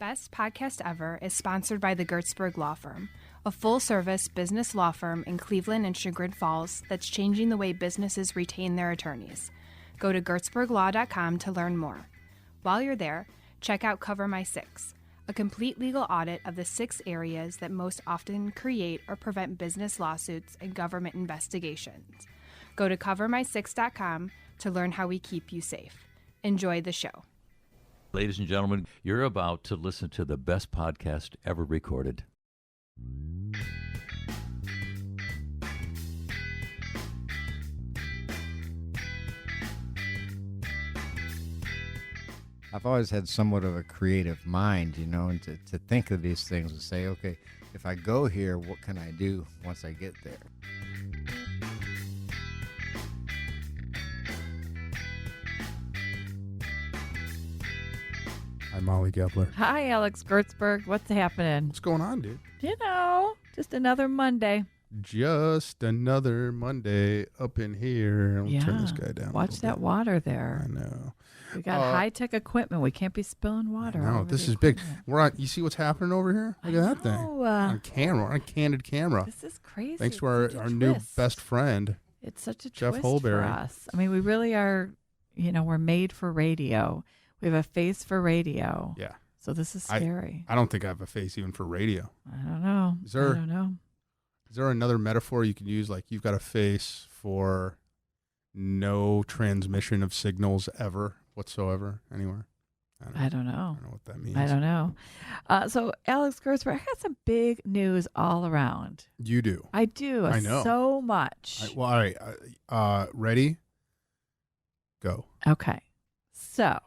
Best.Podcast.Ever is sponsored by the Gertzberg Law Firm, a full-service business law firm in Cleveland and Chagrin Falls that's changing the way businesses retain their attorneys. Go to gertzberglaw.com to learn more. While you're there, check out Cover My Six, a complete legal audit of the 6 areas that most often create or prevent business lawsuits and government investigations. Go to covermysix.com to learn how we keep you safe. Enjoy the show. Ladies and gentlemen, you're about to listen to the best podcast ever recorded. I've always had somewhat of a creative mind, you know, and to think of these things and say, okay, if I go here, what can I do once I get there? Hi, Molly Gebler. Hi, Alex Gertzberg. What's happening? What's going on, dude? You know, just another Monday. Just another Monday up in here. I'm gonna turn this guy down. Watch that water there. I know. We got high-tech equipment. We can't be spilling water. No, this is big. We're on. You see what's happening over here? Look at that thing on camera, on a candid camera. This is crazy. Thanks to our new best friend. It's such a Jeff twist Holbury. for us. I mean, we really are. You know, we're made for radio. We have a face for radio. Yeah. So this is scary. I don't think I have a face even for radio. I don't know. I don't know. Is there another metaphor you can use? Like you've got a face for no transmission of signals ever whatsoever anywhere? I don't know. I don't know what that means. I don't know. So, Alex Gertzberg, I got some big news all around. You do? I do. I know. So much. All right. Ready? Go. Okay. So,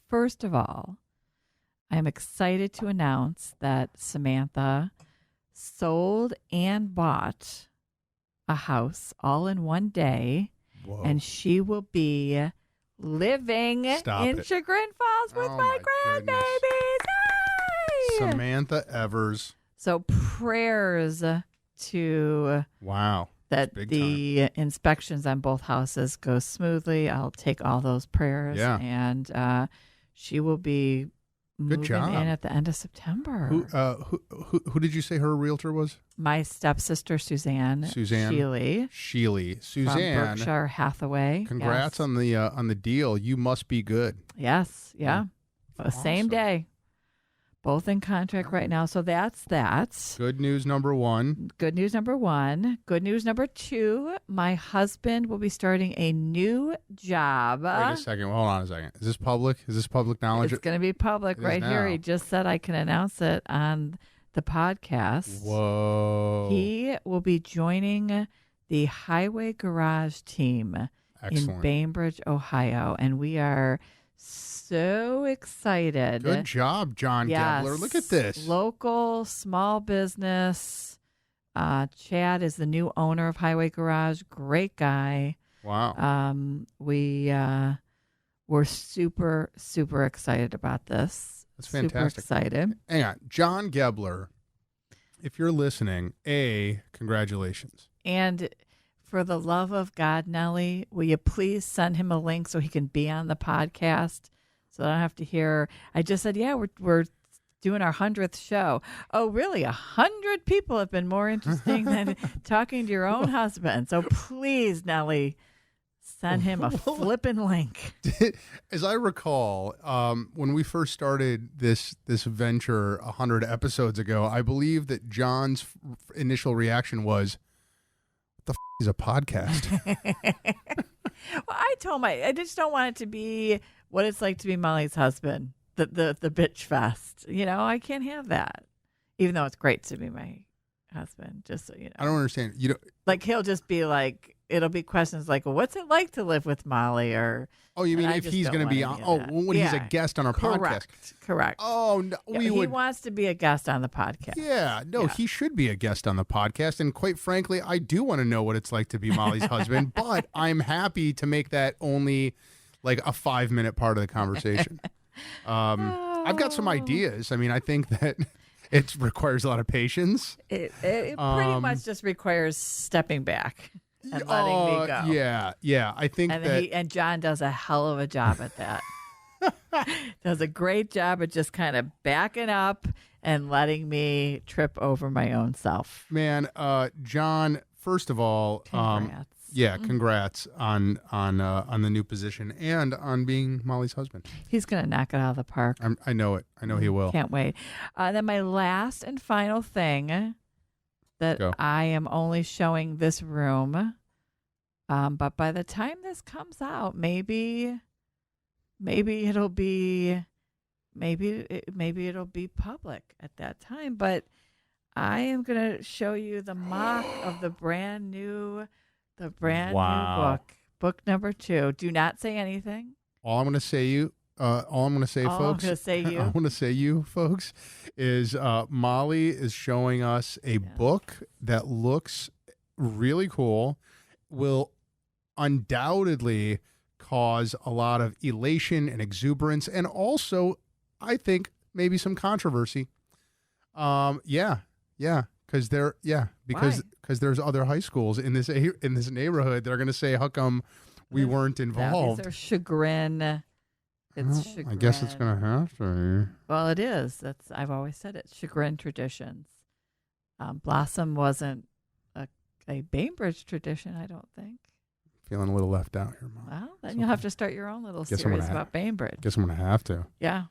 first of all, I am excited to announce that Samantha sold and bought a house all in one day. Whoa. And she will be living in Chagrin Falls with my grandbabies. Yay! Samantha Evers. So prayers to that the inspections on both houses go smoothly. I'll take all those prayers. Yeah. And she will be moving in at the end of September. Who did you say her realtor was? My stepsister, Suzanne Sheely. Suzanne. From Berkshire Hathaway. Congrats on the deal. You must be good. Yes. Yeah. Awesome. Same day. Both in contract right now. So that's that. Good news number one. Good news number one. Good news number two. My husband will be starting a new job. Wait a second. Hold on a second. Is this public? Is this public knowledge? It's going to be public right here. He just said I can announce it on the podcast. Whoa. He will be joining the Highway Garage team in Bainbridge, Ohio. And we are so excited. Good job, John Gebler. Look at this. Local, small business. Chad is the new owner of Highway Garage. Great guy. Wow. We're super, super excited about this. That's fantastic. Super excited. Hang on. John Gebler, if you're listening, congratulations. And for the love of God, Nellie, will you please send him a link so he can be on the podcast? So I don't have to hear. I just said, yeah, we're doing our 100th show. Oh, really? 100 people have been more interesting than talking to your own husband. So please, Nellie, send him a flippin' link. As I recall, when we first started this venture 100 episodes ago, I believe that John's initial reaction was, "What the is a podcast?" Well, I told I just don't want it to be what it's like to be Molly's husband, the bitch fest. You know, I can't have that, even though it's great to be my husband. Just so you know, I don't understand. You know, like he'll just be like, it'll be questions like, well, "What's it like to live with Molly?" Or you mean if he's going to be on? When he's a guest on our podcast? Correct. Oh no, he wants to be a guest on the podcast. Yeah, no, he should be a guest on the podcast. And quite frankly, I do want to know what it's like to be Molly's husband. But I'm happy to make that only like a 5-minute part of the conversation. I've got some ideas. I mean, I think that it requires a lot of patience. It pretty much just requires stepping back and letting me go. Yeah. I think and John does a hell of a job at that. Does a great job of just kind of backing up and letting me trip over my own self. Man, John, first of all, Congrats. congrats on the new position and on being Molly's husband. He's going to knock it out of the park. I know it. I know he will. Can't wait. Then my last and final thing that I am only showing this room, but by the time this comes out, maybe it'll be public at that time. But I am going to show you the mock of the brand new book number 2. Do not say anything. All I'm going to say, folks, is Molly is showing us a book that looks really cool. Will undoubtedly cause a lot of elation and exuberance, and also, I think, maybe some controversy. Because there's other high schools in this neighborhood that are going to say, "How come we weren't involved?" These are chagrin. It's chagrin. I guess it's going to have to. Well, it is. I've always said it. Chagrin traditions. Blossom wasn't a Bainbridge tradition, I don't think. Feeling a little left out here, Mom. Well, then you'll have to start your own little series about Bainbridge. Guess I'm going to have to. Yeah.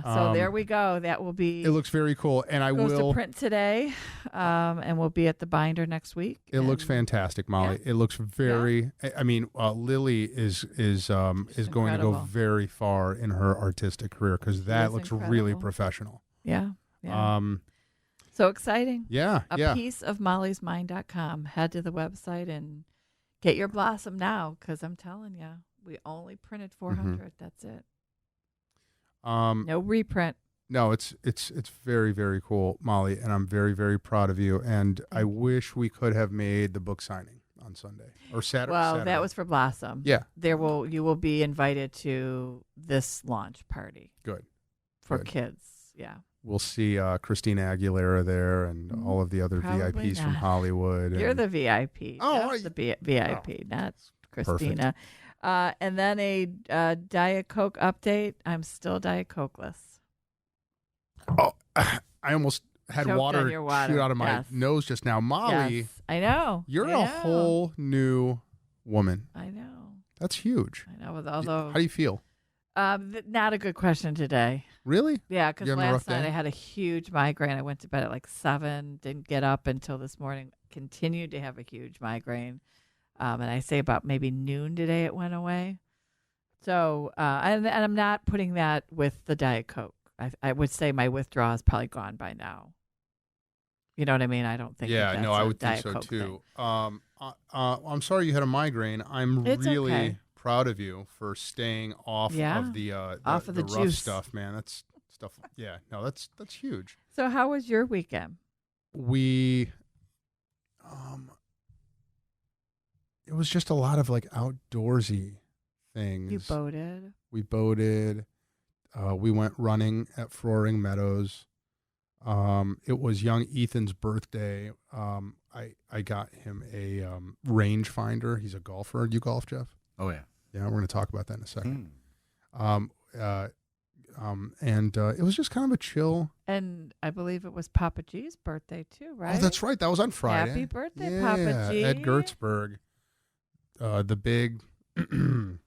So there we go. That will be. It looks very cool, and goes to print today, and we'll be at the binder next week. It looks fantastic, Molly. Yeah. It looks very. I mean, Lily is going to go very far in her artistic career because that looks really professional. Yeah. So exciting. Yeah. A piece of mollysmind.com. Head to the website and get your Blossom now, because I'm telling you, we only printed 400. Mm-hmm. That's it. No reprint. No, it's very, very cool, Molly, and I'm very, very proud of you. And I wish we could have made the book signing on Sunday or Saturday. Well, that was for Blossom. Yeah. You will be invited to this launch party. Good. For kids. Yeah. We'll see Christina Aguilera there and all of the other VIPs from Hollywood. You're the VIP. Oh, the VIP, not Christina. And then a Diet Coke update. I'm still Diet Cokeless. Oh, I almost had water shoot out of my nose just now. Molly. Yes, I know. You're a whole new woman. I know. That's huge. I know. Although, how do you feel? Not a good question today. Really? Yeah, because last night I had a huge migraine. I went to bed at like 7, didn't get up until this morning, continued to have a huge migraine. And I say about maybe noon today it went away. So, and I'm not putting that with the Diet Coke. I would say my withdrawal is probably gone by now. You know what I mean? I don't think. Yeah, no, I would think so Coke too. I'm sorry you had a migraine. I'm really proud of you for staying off of the rough juice stuff, man. That's stuff. Yeah, no, that's huge. So, how was your weekend? It was just a lot of like outdoorsy things. You boated. We boated. We went running at Froring Meadows. It was young Ethan's birthday. I got him a rangefinder. He's a golfer. You golf, Jeff? Oh yeah. Yeah, we're going to talk about that in a second. And it was just kind of a chill. And I believe it was Papa G's birthday too, right? Oh, that's right. That was on Friday. Happy birthday, Papa G. Ed Gertzberg. The big 5-0.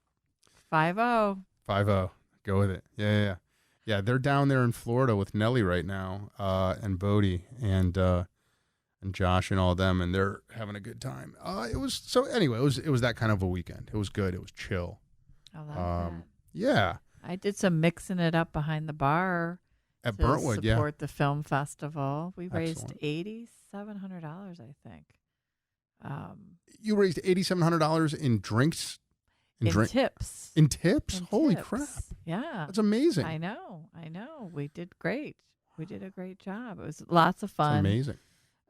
5-0. Go with it. Yeah. They're down there in Florida with Nellie right now, and Bodie and Josh and all of them, and they're having a good time. It was that kind of a weekend. It was good. It was chill. I love that. Yeah. I did some mixing it up behind the bar at Burntwood. Support the film festival. We raised $8,700, I think. You raised $8,700 in drinks. In tips. In tips? Holy crap. Yeah. That's amazing. I know. We did great. We did a great job. It was lots of fun. It's amazing.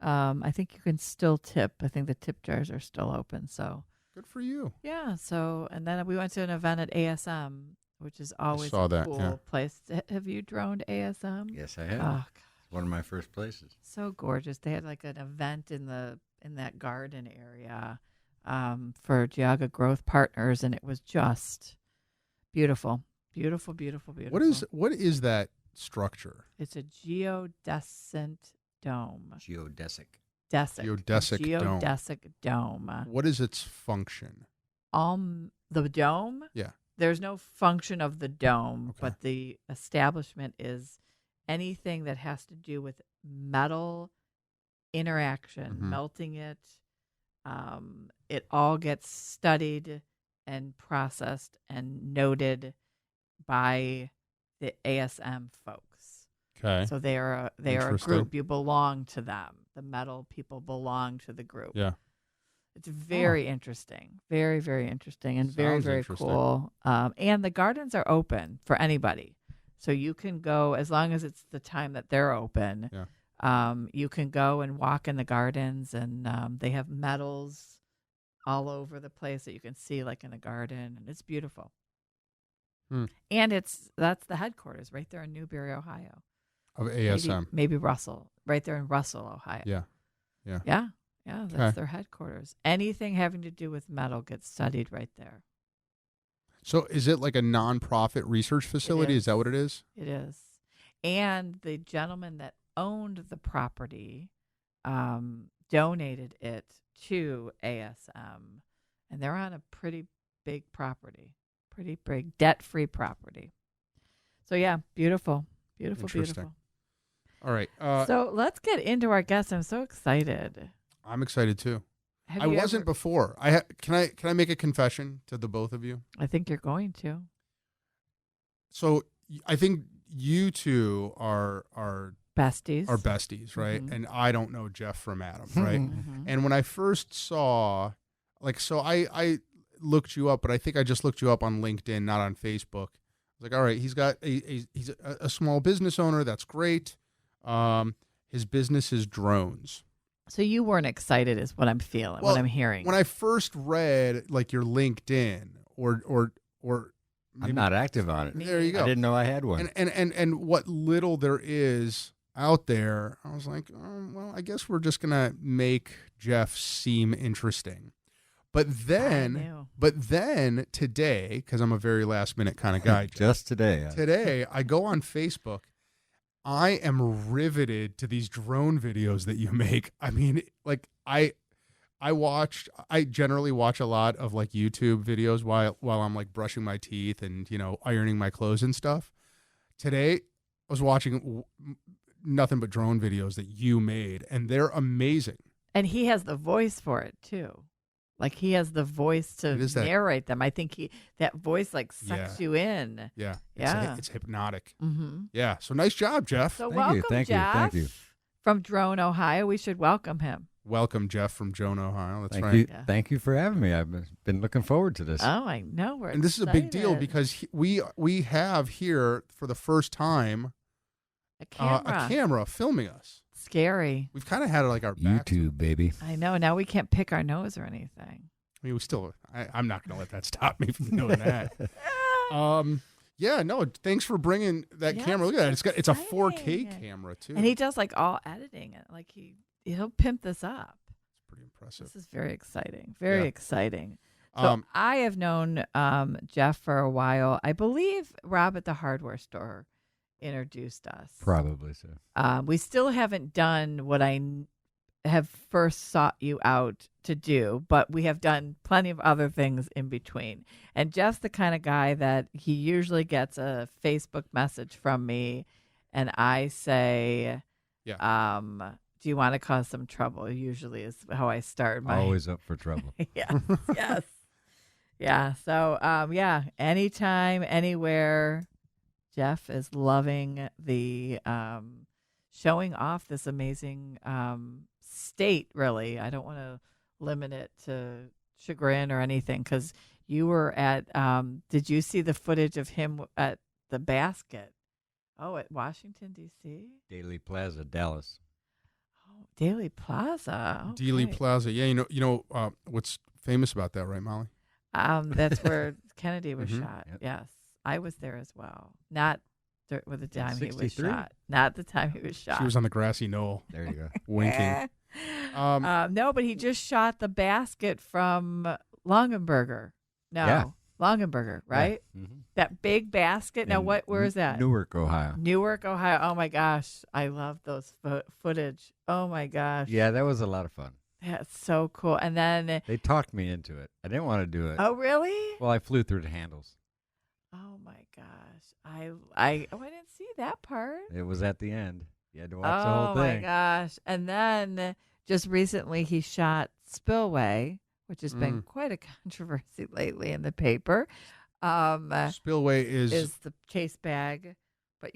I think you can still tip. I think the tip jars are still open. So good for you. Yeah. So, and then we went to an event at ASM, which is always a cool place. Have you droned ASM? Yes, I have. Oh, God. It's one of my first places. So gorgeous. They had like an event in that garden area for Geauga Growth Partners, and it was just beautiful. Beautiful, beautiful, beautiful. What is that structure? It's a geodesic dome. Geodesic. Geodesic dome. What is its function? The dome? Yeah. There's no function of the dome, Okay. but the establishment is anything that has to do with metal interaction, melting it. It all gets studied and processed and noted by the ASM folks. Okay. So they are a Interesting. group. You belong to them. The metal people belong to the group. Yeah. It's very interesting. Very, very interesting and very, Sounds very interesting. cool. And the gardens are open for anybody. So you can go as long as it's the time that they're open. Yeah. You can go and walk in the gardens, and they have medals all over the place that you can see like in a garden, and it's beautiful. And that's the headquarters right there in Newberry, Ohio. Of ASM. Maybe Russell, right there in Russell, Ohio. Yeah. Yeah, that's their headquarters. Anything having to do with metal gets studied right there. So is it like a nonprofit research facility? Is that what it is? It is. And the gentleman that owned the property donated it to ASM. And they're on a pretty big property, pretty big debt-free property. So, yeah, beautiful, beautiful, Interesting. beautiful. All right. So let's get into our guests. I'm so excited. I'm excited too. Have I you wasn't ever- before. Can I make a confession to the both of you? I think you're going to. So I think you two are Besties. besties, right? Mhm. And I don't know Jeff from Adam, right? Mhm. And when I first saw, I looked you up, but I think I just looked you up on LinkedIn, not on Facebook. I was like, all right, he's a small business owner. That's great. His business is drones. So you weren't excited is what I'm feeling, Well, what I'm hearing. When I first read like your LinkedIn or maybe, I'm not active on it. there you go. I didn't know I had one. And what little there is out there, I was like, oh, well, I guess we're just gonna make Jeff seem interesting. But then today, because I'm a very last minute kind of guy, Jeff, Just today. today I go on Facebook. I am riveted to these drone videos that you make. I mean, like I generally watch a lot of like YouTube videos while I'm like brushing my teeth and, ironing my clothes and stuff. Today I was watching nothing but drone videos that you made, and they're amazing. And he has the voice for it too. Like he has the voice to It is that- narrate them. I think that voice like sucks Yeah. you in. Yeah. Yeah. It's hypnotic. Mm-hmm. Yeah. So nice job, Jeff. So Thank you, welcome, thank you, Jeff, thank you. from Drone, Ohio. We should welcome him. Welcome, Jeff from Joan, Ohio. That's Thank right. you. Yeah. Thank you for having me. I've been looking forward to this. Oh, I know. We're And this is a big deal excited. because we have here for the first time a camera. a camera filming us. Scary. We've kind of had it like our back. YouTube, baby. I know. Now we can't pick our nose or anything. I mean, I'm not going to let that stop me from doing that. Yeah, no, thanks for bringing that Yeah, camera. Look at that. It's a 4K exciting. camera too. And he does like all editing. Like he'll pimp this up. It's pretty impressive. This is very exciting. Very Yeah. exciting. So I have known Jeff for a while. I believe Rob at the hardware store introduced us. Probably so. We still haven't done what I have first sought you out to do, but we have done plenty of other things in between. And Jeff's the kind of guy that he usually gets a Facebook message from me, and I say, do you want to cause some trouble? Usually is how I start my Always up for trouble. yes. Yeah. So, anytime, anywhere, Jeff is loving the showing off this amazing state, really. I don't want to limit it to chagrin or anything because you were at, did you see the footage of him at the basket? Oh, at Washington, D.C.? Daily Plaza, Dallas. Oh, Daily Plaza. Dealey Okay. Plaza. Yeah, you know what's famous about that, right, Molly? That's where Kennedy was Mhm. shot. Yep. Yes, I was there as well. Not with the time he was 63? shot. Not the time he was shot. She was on the grassy knoll There you go. winking. No, but he just shot the basket from Longenberger. No. Yeah. Longenberger, right? Yeah. Mm-hmm. That big basket. Now, where is that? Newark, Ohio. Newark, Ohio. Oh my gosh, I love those footage. Oh my gosh. Yeah, that was a lot of fun. That's so cool. And then They talked me into it. I didn't want to do it. oh really? Well, I flew through the handles. Oh my gosh. I didn't see that part. It was at the end. You had to watch the whole Oh thing. my gosh. And then just recently he shot Spillway, which has been quite a controversy lately in the paper. Spillway is the chase bag, but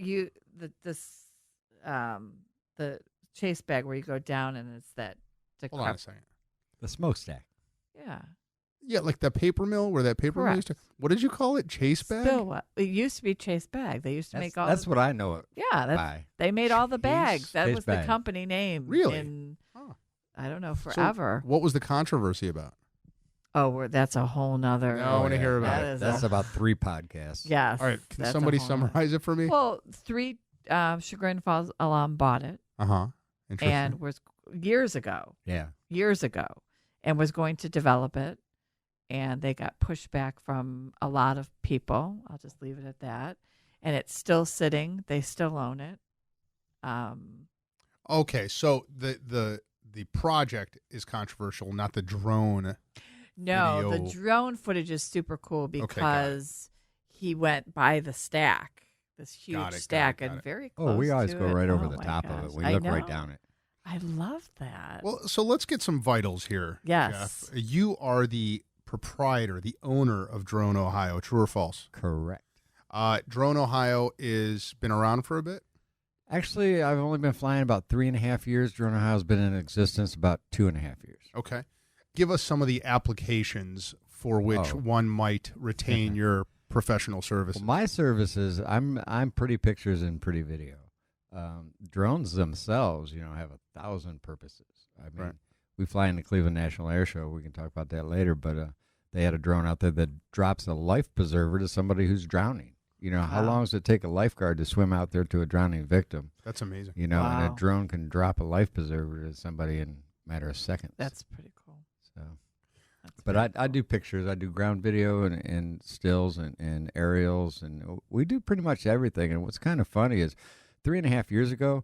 the chase bag where you go down and it's that. hold on a second. The smokestack. Yeah. Yeah, like that paper mill where that paper mill used to. What did you call it? Chase bag? Spillway. It used to be chase bag. They used to make all. That's what I know it Yeah, by. they made all the bags. That Chase was bag. the company name. Really? I don't know, So forever. what was the controversy about? that's a whole nother. No, I want to hear about that it. is That's about 3 podcasts. Yes. All right, can that's a somebody whole nother- summarize it for me? Well, 3 Chagrin Falls alum bought it Interesting. and was years ago, Yeah. and was going to develop it. And they got pushback from a lot of people. I'll just leave it at that. And it's still sitting. They still own it. Okay, so the project is controversial, not the drone. No, video. the drone footage is super cool got it. because he went by the stack, this huge Got it, stack, got and it. very close Oh, we always to go it. right over Oh the my top of gosh. it. We I look right know. down it. I love that. Well, so let's get some vitals here. Yes. Jeff. You are the proprietor, the owner of Drone Ohio. True or false? Correct. Drone Ohio is been around for a bit. Actually, I've only been flying about 3.5 years. Drone Ohio's been in existence about 2.5 years. Okay. Give us some of the applications for which one might retain your professional services. Well, my services, I'm pretty pictures and pretty video. Drones themselves, have 1,000 purposes. I mean, Right. we fly in the Cleveland National Air Show. We can talk about that later, but they had a drone out there that drops a life preserver to somebody who's drowning. How long does it take a lifeguard to swim out there to a drowning victim? That's amazing. And Wow. a drone can drop a life preserver to somebody in a matter of seconds. That's pretty cool. So. That's But very I do pictures. I do ground video and stills and aerials, and we do pretty much everything. And what's kind of funny is 3.5 years ago,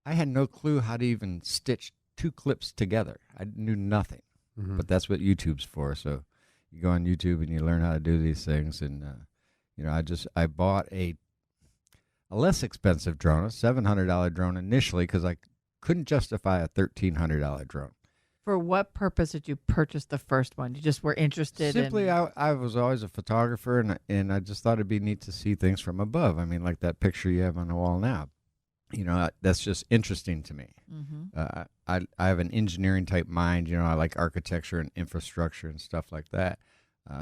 I had no clue how to even stitch 2 clips together. I knew nothing. Mhm. But that's what YouTube's for. So you go on YouTube and you learn how to do these things. And I bought a less expensive drone, a $700 drone initially, because I couldn't justify a $1,300 drone. For what purpose did you purchase the first one? You just were interested Simply, in... I was always a photographer, and I just thought it'd be neat to see things from above. I mean, like that picture you have on the wall now. That's just interesting to me. Mhm. I have an engineering type mind. I like architecture and infrastructure and stuff like that.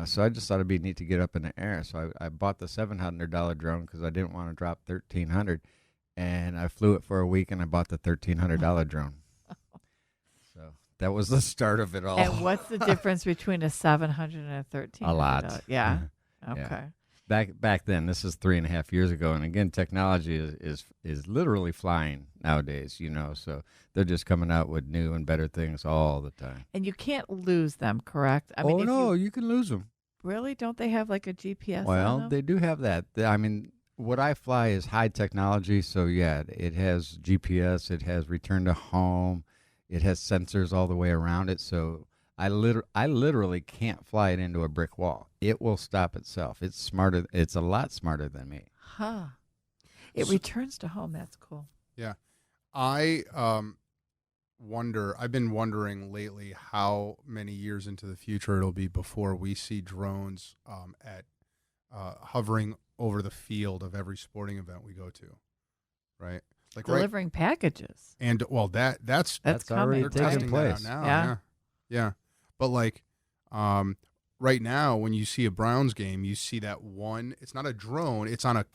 So I just thought it'd be neat to get up in the air. So I bought the $700 drone because I didn't want to drop $1,300, and I flew it for a week, and I bought the $1,300 drone. So that was the start of it all. And what's the difference between a 700 and a 13? A lot. Yeah. Yeah. Okay. Back then, this is 3.5 years ago, and again, technology is literally flying nowadays. So they're just coming out with new and better things all the time. And you can't lose them, correct? I mean, if you can lose them. Really? Don't they have like a GPS on Well, them? they do have that. I mean, what I fly is high technology, so yeah, it has GPS, it has return to home, it has sensors all the way around it. So I literally can't fly it into a brick wall. It will stop itself. It's smarter. It's a lot smarter than me. Huh. It returns to home. That's cool. Yeah. I I've been wondering lately how many years into the future it'll be before we see drones hovering over the field of every sporting event we go to, right? Like Delivering packages. And well, that's coming. already they're taking testing that out place. now. Yeah. But like, right now when you see a Browns game, you see that one. It's not a drone. It's on a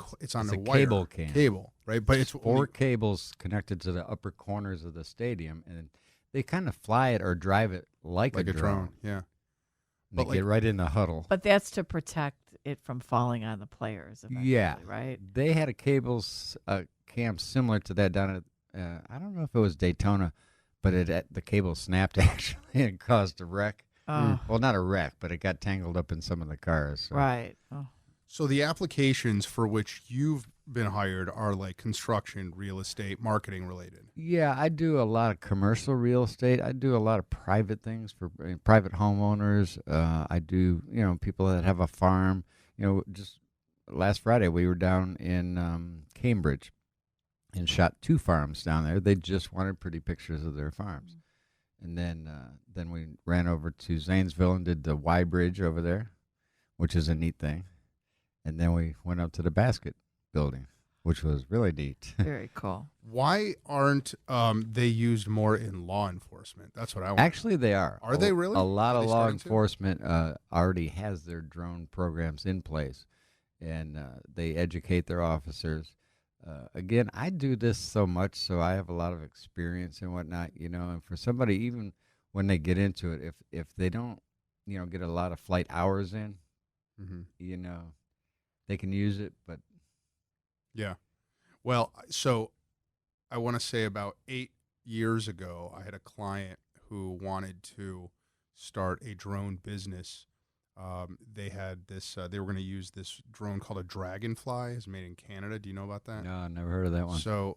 wire, cable cam. cable, right? But it's 4 cables connected to the upper corners of the stadium, and they kind of fly it or drive it like a drone. Yeah. They But get right in the huddle. But that's to protect it from falling on the players. Eventually, Yeah. Right? They had a cam similar to that down at I don't know if it was Daytona, but the cable snapped actually and caused a wreck. Oh, Well, not a wreck, but it got tangled up in some of the cars. So. right. Oh. So the applications for which you've been hired are like construction, real estate, marketing related. Yeah, I do a lot of commercial real estate. I do a lot of private things for private homeowners. I do, people that have a farm. Just last Friday we were down in Cambridge and shot 2 farms down there. They just wanted pretty pictures of their farms. And then we ran over to Zanesville and did the Y Bridge over there, which is a neat thing. And then we went up to the basket building, which was really neat. Very cool. Why aren't they used more in law enforcement? That's what I want. Actually, they are. Are they really? A lot Are of they law starting to? enforcement already has their drone programs in place, and they educate their officers. Again, I do this so much, so I have a lot of experience and whatnot, and for somebody, even when they get into it, if they don't, get a lot of flight hours in, they can use it, but Yeah. Well, so I want to say about 8 years ago, I had a client who wanted to start a drone business. They had this, they were going to use this drone called a Dragonfly. It's made in Canada. Do you know about that? no, I never heard of that one. So,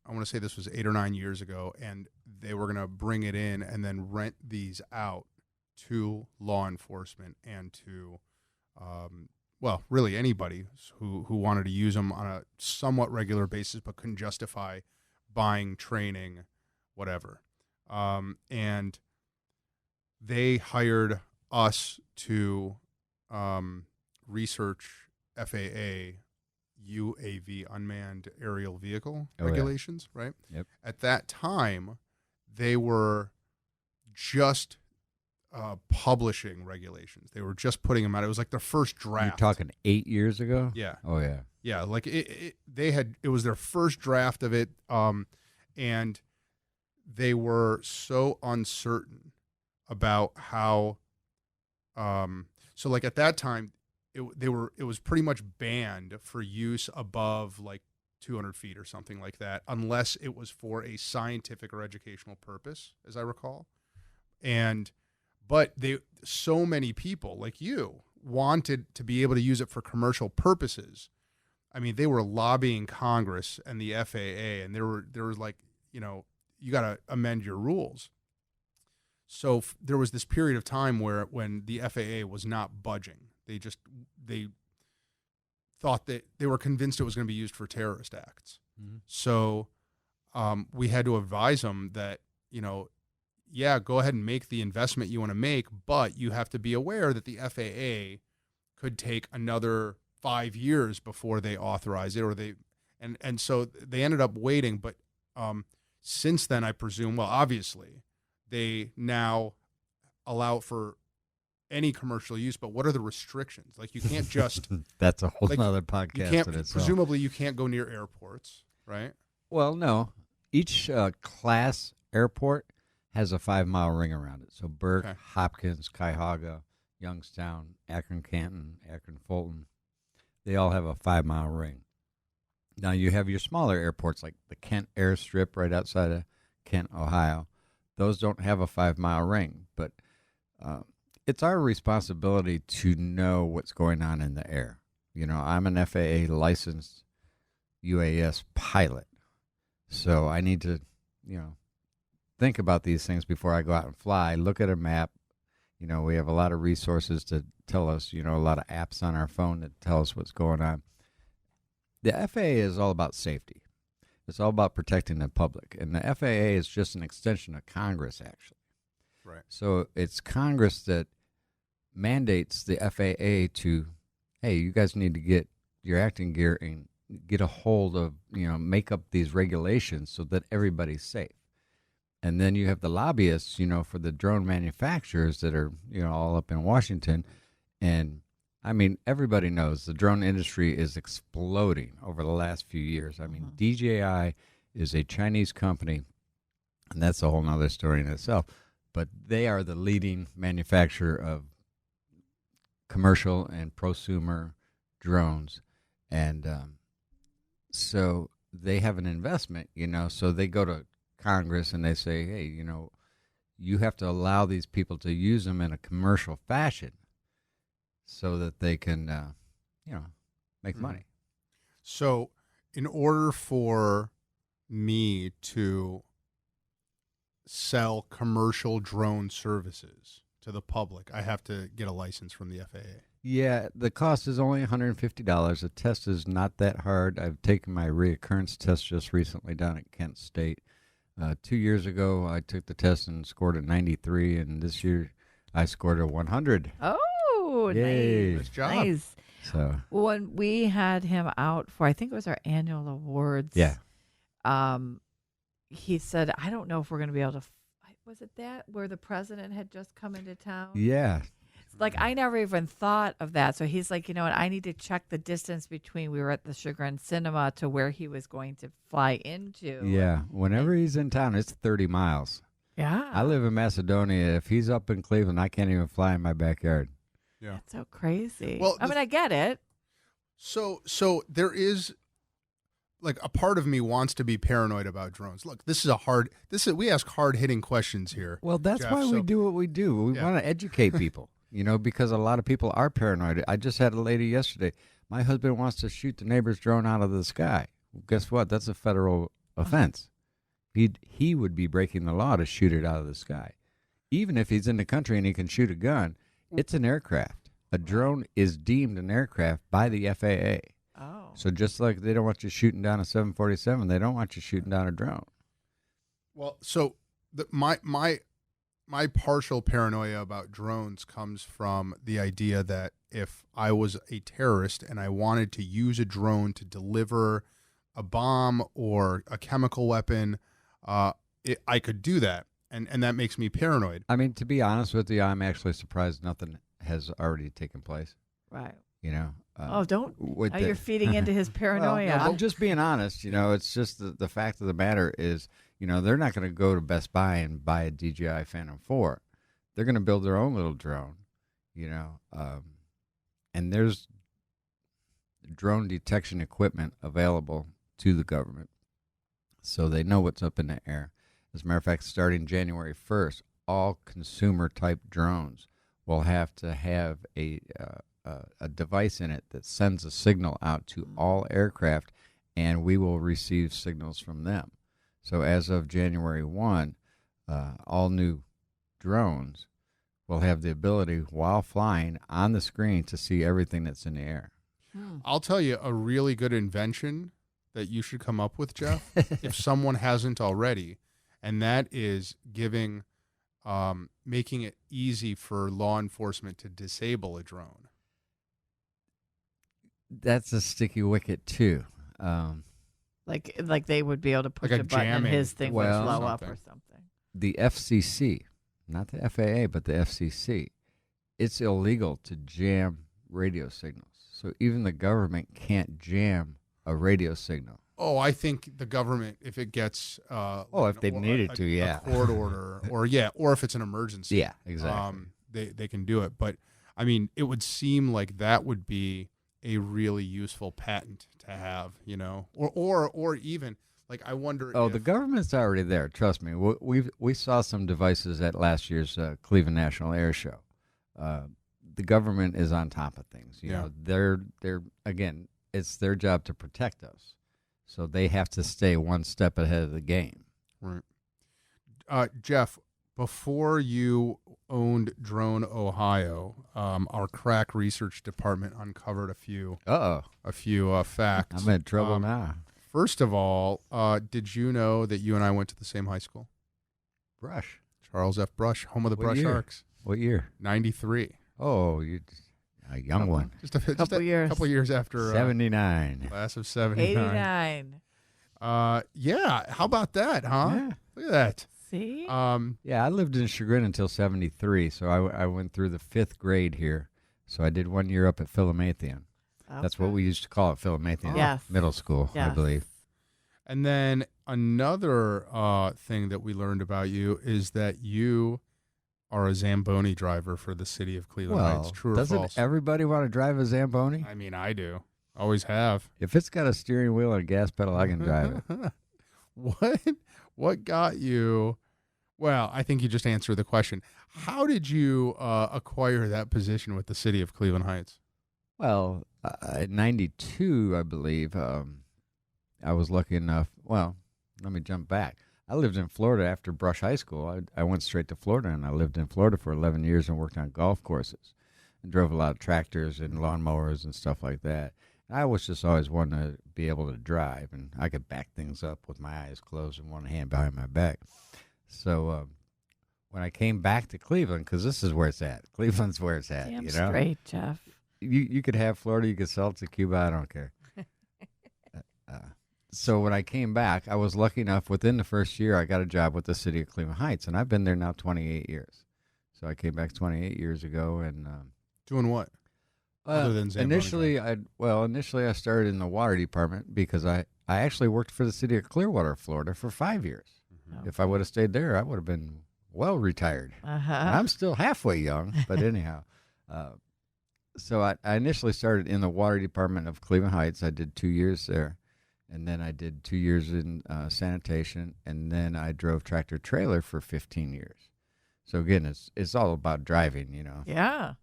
I want to say this was 8 or 9 years ago, and they were going to bring it in and then rent these out to law enforcement and to, really anybody who wanted to use them on a somewhat regular basis but couldn't justify buying, training, whatever. And they hired us to research FAA UAV, unmanned aerial vehicle regulations, right? Yep. At that time, they were just publishing regulations. They were just putting them out. It was like their first draft. You're talking 8 years ago? Yeah. Oh, yeah. Yeah, like it was their first draft of it, and they were so uncertain about how. So like at that time, it was pretty much banned for use above like 200 feet or something like that, unless it was for a scientific or educational purpose, as I recall, But so many people like you wanted to be able to use it for commercial purposes. I mean, they were lobbying Congress and the FAA, and there was like, you got to amend your rules. So there was this period of time when the FAA was not budging. They thought that they were convinced it was going to be used for terrorist acts. Mm-hmm. So we had to advise them that, yeah, go ahead and make the investment you want to make, but you have to be aware that the FAA could take another 5 years before they authorize it, and so they ended up waiting. But since then, I presume, well, obviously, they now allow for any commercial use, but what are the restrictions? Like, you can't just that's a whole other podcast. You can't, in itself. presumably, you can't go near airports, right? Well, no. Each class airport has a 5-mile ring around it. So Burke, Okay. Hopkins, Cuyahoga, Youngstown, Akron-Canton, Akron-Fulton, they all have a 5-mile ring. Now, you have your smaller airports like the Kent Airstrip right outside of Kent, Ohio. Those don't have a 5-mile ring, but it's our responsibility to know what's going on in the air. I'm an FAA licensed UAS pilot, so I need to, think about these things before I go out and fly. Look at a map. We have a lot of resources to tell us, a lot of apps on our phone that tell us what's going on. The FAA is all about safety. It's all about protecting the public. And the FAA is just an extension of Congress, actually. Right. So it's Congress that mandates the FAA to, hey, you guys need to get your acting gear and get a hold of, make up these regulations so that everybody's safe. And then you have the lobbyists, for the drone manufacturers that are, all up in Washington. And, I mean, everybody knows the drone industry is exploding over the last few years. I mean, DJI is a Chinese company, and that's a whole nother story in itself. But they are the leading manufacturer of commercial and prosumer drones. And so they have an investment, so they go to Congress and they say, hey, you have to allow these people to use them in a commercial fashion so that they can, make money. So in order for me to sell commercial drone services to the public, I have to get a license from the FAA. Yeah, the cost is only $150. The test is not that hard. I've taken my reoccurrence test just recently down at Kent State. 2 years ago, I took the test and scored a 93, and this year I scored a 100. Oh, Yay. nice. Nice job. Nice. So When we had him out for, I think it was our annual awards. yeah, he said, I don't know if we're going to be able to. Was it that where the president had just come into town? yeah. Like, I never even thought of that. So he's like, you know what? I need to check the distance between we were at the Chagrin Cinema to where he was going to fly into. Yeah, whenever he's in town, it's 30 miles. Yeah. I live in Macedonia. If he's up in Cleveland, I can't even fly in my backyard. Yeah. That's so crazy. Well, I mean, I get it. So there is, like, a part of me wants to be paranoid about drones. Look, we ask hard-hitting questions here. Well, that's Jeff, why we do what we do. We Yeah. want to educate people, because a lot of people are paranoid. I just had a lady yesterday. My husband wants to shoot the neighbor's drone out of the sky. Well, guess what? That's a federal offense. He would be breaking the law to shoot it out of the sky. Even if he's in the country and he can shoot a gun, it's an aircraft. A drone is deemed an aircraft by the FAA. Oh. So just like they don't want you shooting down a 747, they don't want you shooting down a drone. Well, so my partial paranoia about drones comes from the idea that if I was a terrorist and I wanted to use a drone to deliver a bomb or a chemical weapon, I could do that, and that makes me paranoid. I mean, to be honest with you, I'm actually surprised nothing has already taken place. Right. Don't. You're feeding into his paranoia. Well, no, I'm just being honest. It's just the fact of the matter is, they're not going to go to Best Buy and buy a DJI Phantom 4. They're going to build their own little drone, and there's drone detection equipment available to the government, so they know what's up in the air. As a matter of fact, starting January 1st, all consumer-type drones will have to have a device in it that sends a signal out to all aircraft, and we will receive signals from them. So as of January 1, all new drones will have the ability, while flying on the screen, to see everything that's in the air. I'll tell you a really good invention that you should come up with, Jeff, if someone hasn't already, and that is making it easy for law enforcement to disable a drone. That's a sticky wicket too. Like they would be able to push Like a a button and jamming his thing would Well, blow up something. or something. The FCC, not the FAA, but the FCC, it's illegal to jam radio signals. So even the government can't jam a radio signal. Oh, I think the government, if it gets if they needed to, yeah. a court order, or if it's an emergency, Yeah, exactly. they can do it. But I mean, it would seem like that would be a really useful patent to have, or even like, I wonder. Oh, if, the government's already there. Trust me. We saw some devices at last year's Cleveland National Air Show. The government is on top of things. They're again, it's their job to protect us, so they have to stay one step ahead of the game. Right. Jeff, before you owned Drone Ohio, our crack research department uncovered a few facts. I'm in trouble now. First of all, did you know that you and I went to the same high school? Brush. Charles F. Brush, home of the What Brush year? Arcs. What year? 93. Oh, you're a young one. Just a couple years after 79. class of 79. 89. Yeah, how about that, huh? Yeah. Look at that. See? Yeah, I lived in Chagrin until 73, so I went through the 5th grade here. So I did 1 year up at Philomathian. That's what we used to call it, Philomathian Yes. Middle School, I Yes. believe. And then another thing that we learned about you is that you are a Zamboni driver for the city of Cleveland Heights. True or doesn't false? everybody want to drive a Zamboni? I mean, I do. Always have. If it's got a steering wheel and a gas pedal, I can drive it. What got you? Well, I think you just answered the question. How did you acquire that position with the city of Cleveland Heights? Well, in 92, I believe, I was lucky enough. Well, let me jump back. I lived in Florida after Brush High School. I went straight to Florida, and I lived in Florida for 11 years and worked on golf courses and drove a lot of tractors and lawnmowers and stuff like that. I was just always wanting to be able to drive, and I could back things up with my eyes closed and one hand behind my back. So when I came back to Cleveland, because this is where it's at. Cleveland's where it's at. Damn you know? straight, Jeff. You could have Florida, you could sell it to Cuba, I don't care. So when I came back, I was lucky enough, within the first year, I got a job with the city of Cleveland Heights, and I've been there now 28 years. So I came back 28 years ago. And Doing what? Other than Zamboni? Initially I started in the water department because I actually worked for the city of Clearwater, Florida for 5 years. Mm-hmm. If I would have stayed there, I would have been well retired. I'm still halfway young, but anyhow. So I initially started in the water department of Cleveland Heights. I did 2 years there, and then I did 2 years in sanitation, and then I drove tractor trailer for 15 years. So again, it's all about driving, you know. Yeah.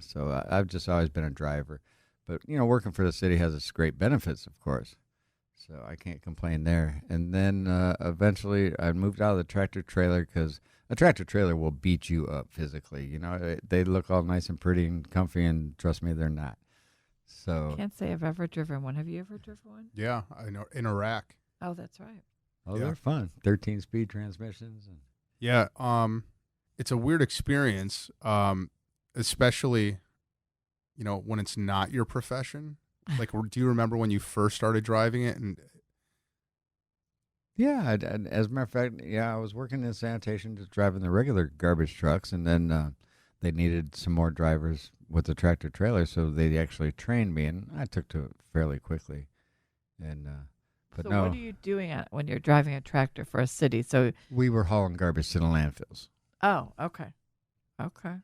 So I've just always been a driver, but you know, working for the city has its great benefits, of course. So I can't complain there. And then eventually I moved out of the tractor trailer because a tractor trailer will beat you up physically. You know, they look all nice and pretty and comfy, and trust me, they're not. So Can't say I've ever driven one. Have you ever driven one? Yeah, I know, in Iraq. Oh, that's right. yeah. Yeah. They're fun. 13-speed transmissions. And Yeah, it's a weird experience, especially, you know, when it's not your profession. Like, do you remember when you first started driving it? And yeah, as a matter of fact, I was working in sanitation, just driving the regular garbage trucks, and then they needed some more drivers with the tractor trailer, so they actually trained me, and I took to it fairly quickly. And but So no, what are you doing when you're driving a tractor for a city? So, we were hauling garbage to the landfills. oh, okay. Okay.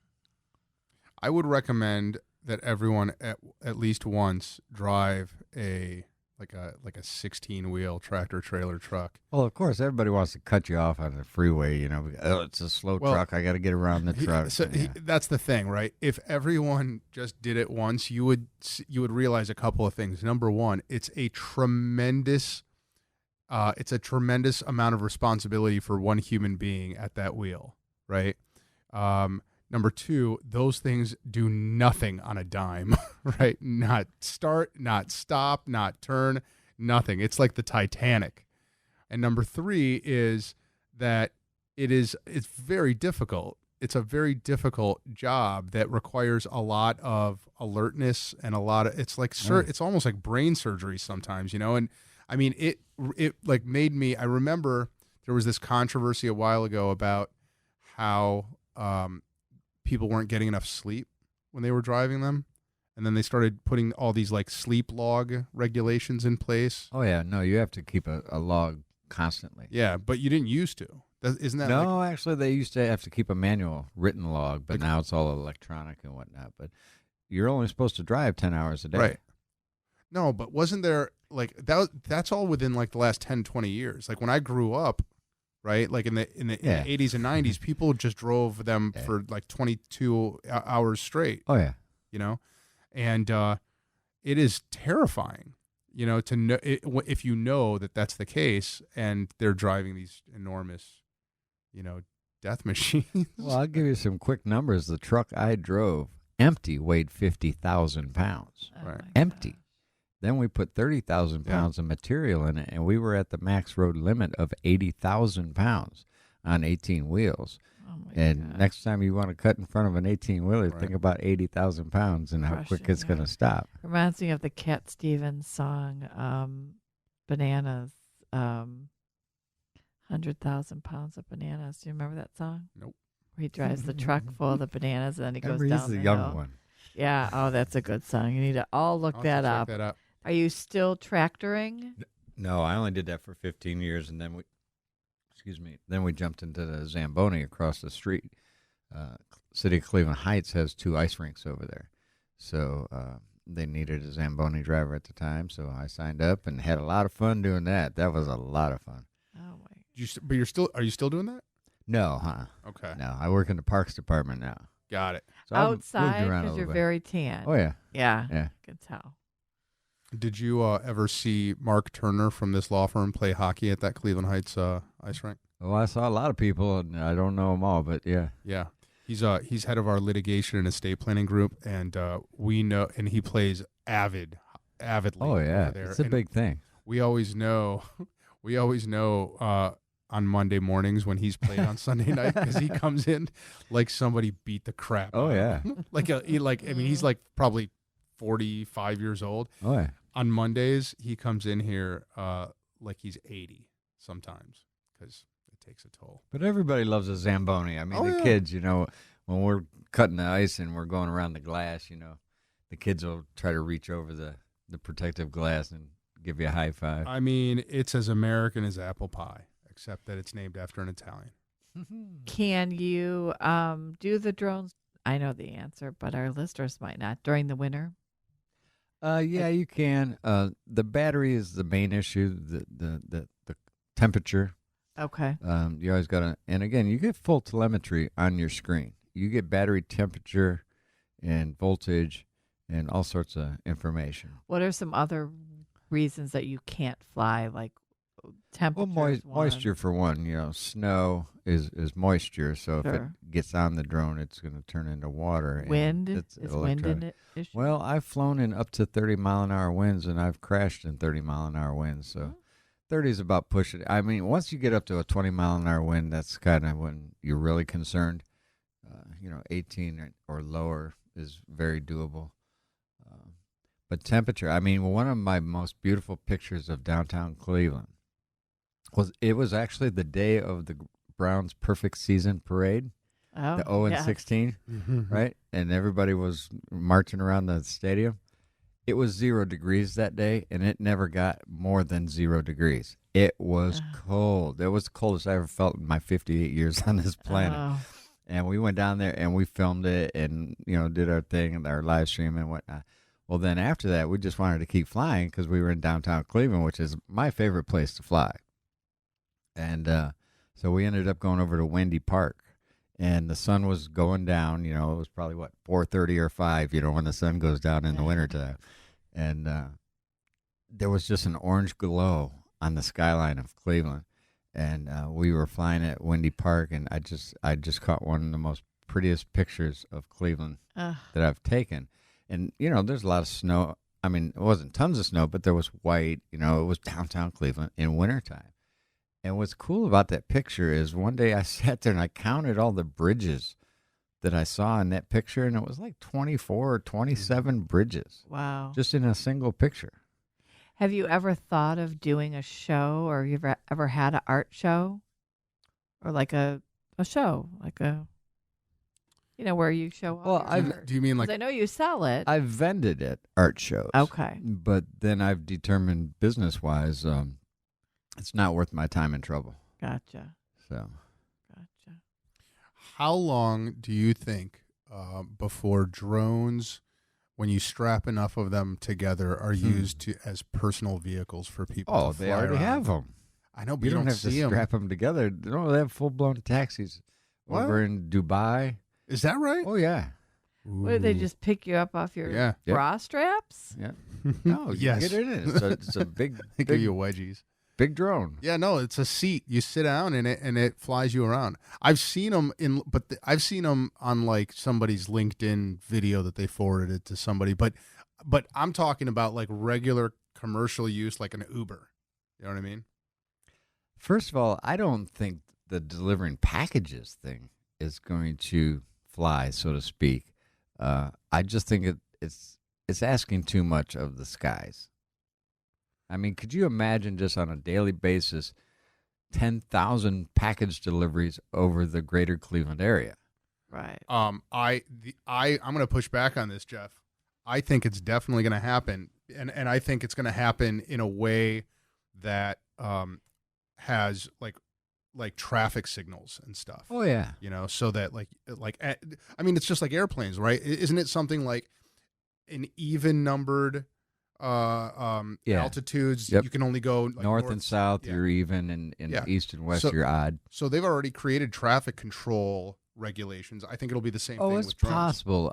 I would recommend that everyone at least once drive a 16-wheel tractor trailer truck. Well, of course, everybody wants to cut you off on the freeway. You know, oh, it's a slow truck. I got to get around the truck. That's the thing, right? If everyone just did it once, you would realize a couple of things. Number one, it's a tremendous amount of responsibility for one human being at that wheel, right? Number two, those things do nothing on a dime, right? Not start, not stop, not turn, nothing. It's like the Titanic. And number three is that it's very difficult. It's a very difficult job that requires a lot of alertness and it's almost like brain surgery sometimes, you know? And I mean, it like made me, I remember there was this controversy a while ago about how, people weren't getting enough sleep when they were driving them. And then they started putting all these like sleep log regulations in place. Oh, yeah. No, you have to keep a log constantly. Yeah, but you didn't used to. Isn't that No, actually, they used to have to keep a manual written log, but now it's all electronic and whatnot. But you're only supposed to drive 10 hours a day. Right. No, but wasn't there like that's all within like the last 10, 20 years. Like when I grew up, right? Like in the 80s and 90s, people just drove them for like 22 hours straight. Oh, yeah. You know? And it is terrifying, you know, to know if you know that that's the case and they're driving these enormous, you know, death machines. Well, I'll give you some quick numbers. The truck I drove, empty, weighed 50,000 pounds. Oh, Right. my Empty. gosh. Then we put 30,000 pounds of material in it, and we were at the max road limit of 80,000 pounds on 18 wheels. Oh my And gosh. next time you want to cut in front of an 18-wheeler, Right. think about 80,000 pounds and how Crushing quick it's going to it. stop. Reminds me of the Cat Stevens song, Bananas, 100,000 pounds of bananas. Do you remember that song? Nope. Where he drives the truck full of the bananas and then he goes Remember, down he's the the young hill. one. Yeah. Oh, that's a good song. You need to all look I'll have that to check up. that up. Are you still tractoring? No, I only did that for 15 years, and then we jumped into the Zamboni across the street. City of Cleveland Heights has 2 ice rinks over there. So they needed a Zamboni driver at the time, so I signed up and had a lot of fun doing that. That was a lot of fun. Oh my. Are you still doing that? No, huh? Okay. No, I work in the parks department now. Got it. So I've moved Outside, around a because you're little bit. very tan. Oh, yeah. Yeah. Yeah. I can tell. Did you ever see Mark Turner from this law firm play hockey at that Cleveland Heights ice rink? Well, I saw a lot of people, and I don't know them all, but yeah. Yeah. He's head of our litigation and estate planning group, and we know, and he plays avidly. Oh, yeah. over there. It's a And big thing. We always know on Monday mornings when he's played on Sunday night, because he comes in like somebody beat the crap. Oh, out of yeah. him. He's like probably 45 years old. Oh, yeah. On Mondays, he comes in here like he's 80 sometimes, because it takes a toll. But everybody loves a Zamboni. I mean, Oh, the yeah. kids, when we're cutting the ice and we're going around the glass, the kids will try to reach over the protective glass and give you a high five. I mean, it's as American as apple pie, except that it's named after an Italian. Can you do the drones? I know the answer, but our listeners might not. During the winter? Yeah, you can. The battery is the main issue. The temperature. Okay. You always got to, and again, you get full telemetry on your screen. You get battery temperature and voltage and all sorts of information. What are some other reasons that you can't fly, like temperature? Well, moisture for one. Snow is moisture, so if Sure. it gets on the drone, it's going to turn into water. and Wind? it's Is wind electronic. an issue? Well, I've flown in up to 30-mile-an-hour winds, and I've crashed in 30-mile-an-hour winds. So 30 is about pushing. I mean, once you get up to a 20-mile-an-hour wind, that's kind of when you're really concerned. 18 or lower is very doable. But temperature, I mean, one of my most beautiful pictures of downtown Cleveland was actually the day of the Browns' perfect season parade, Oh, the 0-16, right? And everybody was marching around the stadium. It was 0 degrees that day, and it never got more than 0 degrees. It was cold. It was the coldest I ever felt in my 58 years on this planet. Oh. And we went down there and we filmed it and, did our thing and our live stream and whatnot. Well, then after that, we just wanted to keep flying because we were in downtown Cleveland, which is my favorite place to fly. And so we ended up going over to Wendy Park. And the sun was going down, it was probably, 4:30 or 5, when the sun goes down in the wintertime. And there was just an orange glow on the skyline of Cleveland. And we were flying at Wendy Park, and I just caught one of the most prettiest pictures of Cleveland that I've taken. And, there's a lot of snow. I mean, it wasn't tons of snow, but there was white. It was downtown Cleveland in wintertime. And what's cool about that picture is one day I sat there and I counted all the bridges that I saw in that picture, and it was like 24 or 27 bridges. Wow. Just in a single picture. Have you ever thought of doing a show, or have you ever had an art show? Or like a show, like where you show all your art? Do you mean 'Cause like I know you sell it. I've vended at art shows. Okay. But then I've determined business-wise, it's not worth my time and trouble. Gotcha. So, how long do you think before drones, when you strap enough of them together, are used as personal vehicles for people? oh, to they fly already around? have them. I know, but You you don't have to see them. strap them together. No, they have full-blown taxis over in Dubai. Is that right? Oh, yeah. What, did they Ooh. just pick you up off your Yeah. bra straps? Yeah. No, you Yes. get it in. It's a big, They give big, you wedgies. big drone. Yeah, no, it's a seat. You sit down in it, and it flies you around. I've seen them I've seen them on like somebody's LinkedIn video that they forwarded to somebody. But I'm talking about like regular commercial use, like an Uber. You know what I mean? First of all, I don't think the delivering packages thing is going to fly, so to speak. I just think it's asking too much of the skies. I mean, could you imagine just on a daily basis 10,000 package deliveries over the greater Cleveland area? Right. I'm going to push back on this, Jeff. I think it's definitely going to happen, and I think it's going to happen in a way that has like traffic signals and stuff. Oh, yeah. So that I mean, it's just like airplanes, right? Isn't it something like an even numbered altitudes. Yep. You can only go like, north and south, yeah. you're even, and east and west, you're odd. So they've already created traffic control regulations. I think it'll be the same thing it's with drones. possible.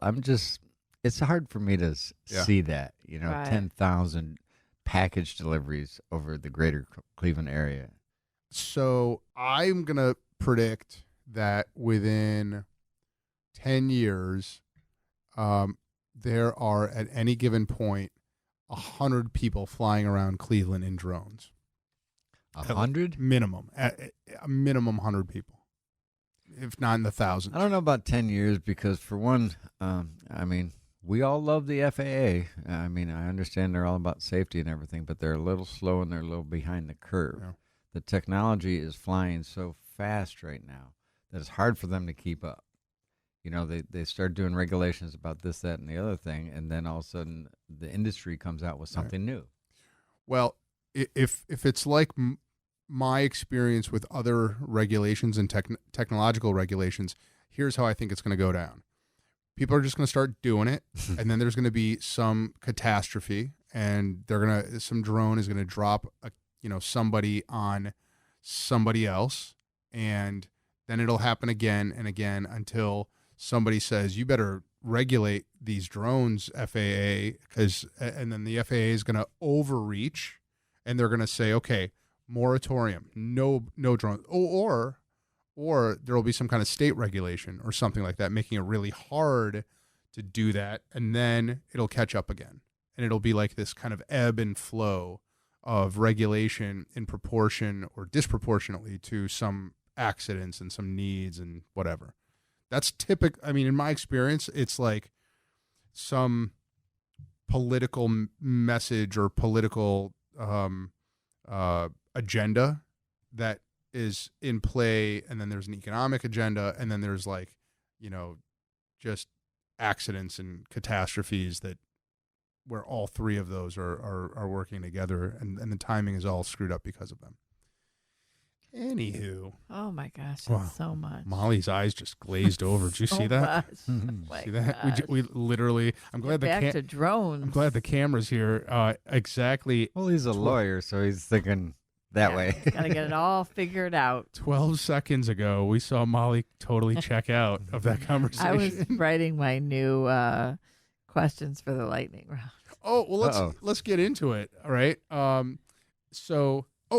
It's hard for me to see that, Right. 10,000 package deliveries over the greater Cleveland area. So I'm going to predict that within 10 years, there are at any given point 100 people flying around Cleveland in drones. 100? Minimum. A minimum 100 people, if not in the thousands. I don't know about 10 years because, for one, we all love the FAA. I understand they're all about safety and everything, but they're a little slow and they're a little behind the curve. Yeah. The technology is flying so fast right now that it's hard for them to keep up. They start doing regulations about this, that, and the other thing, and then all of a sudden the industry comes out with something new. Well, if it's like my experience with other regulations and technological regulations, here's how I think it's going to go down. People are just going to start doing it, and then there's going to be some catastrophe, and some drone is going to drop somebody on somebody else, and then it'll happen again and again until somebody says, you better regulate these drones, FAA, and then the FAA is going to overreach, and they're going to say, okay, moratorium, no drones, or there will be some kind of state regulation or something like that, making it really hard to do that, and then it'll catch up again, and it'll be like this kind of ebb and flow of regulation in proportion or disproportionately to some accidents and some needs and whatever. That's typical. In my experience, it's like some political message or political agenda that is in play, and then there's an economic agenda, and then there's just accidents and catastrophes where all three of those are working together, and the timing is all screwed up because of them. Anywho. Oh my gosh, Wow. that's so much. Molly's eyes just glazed over. Did you see that? Much. See that? We literally. I'm glad Back to drones. I'm glad the camera's here. Exactly. Well, he's a lawyer, so he's thinking that way. Got to get it all figured out. 12 seconds ago, we saw Molly totally check out of that conversation. I was writing my new questions for the lightning round. Oh, well, let's get into it. All right.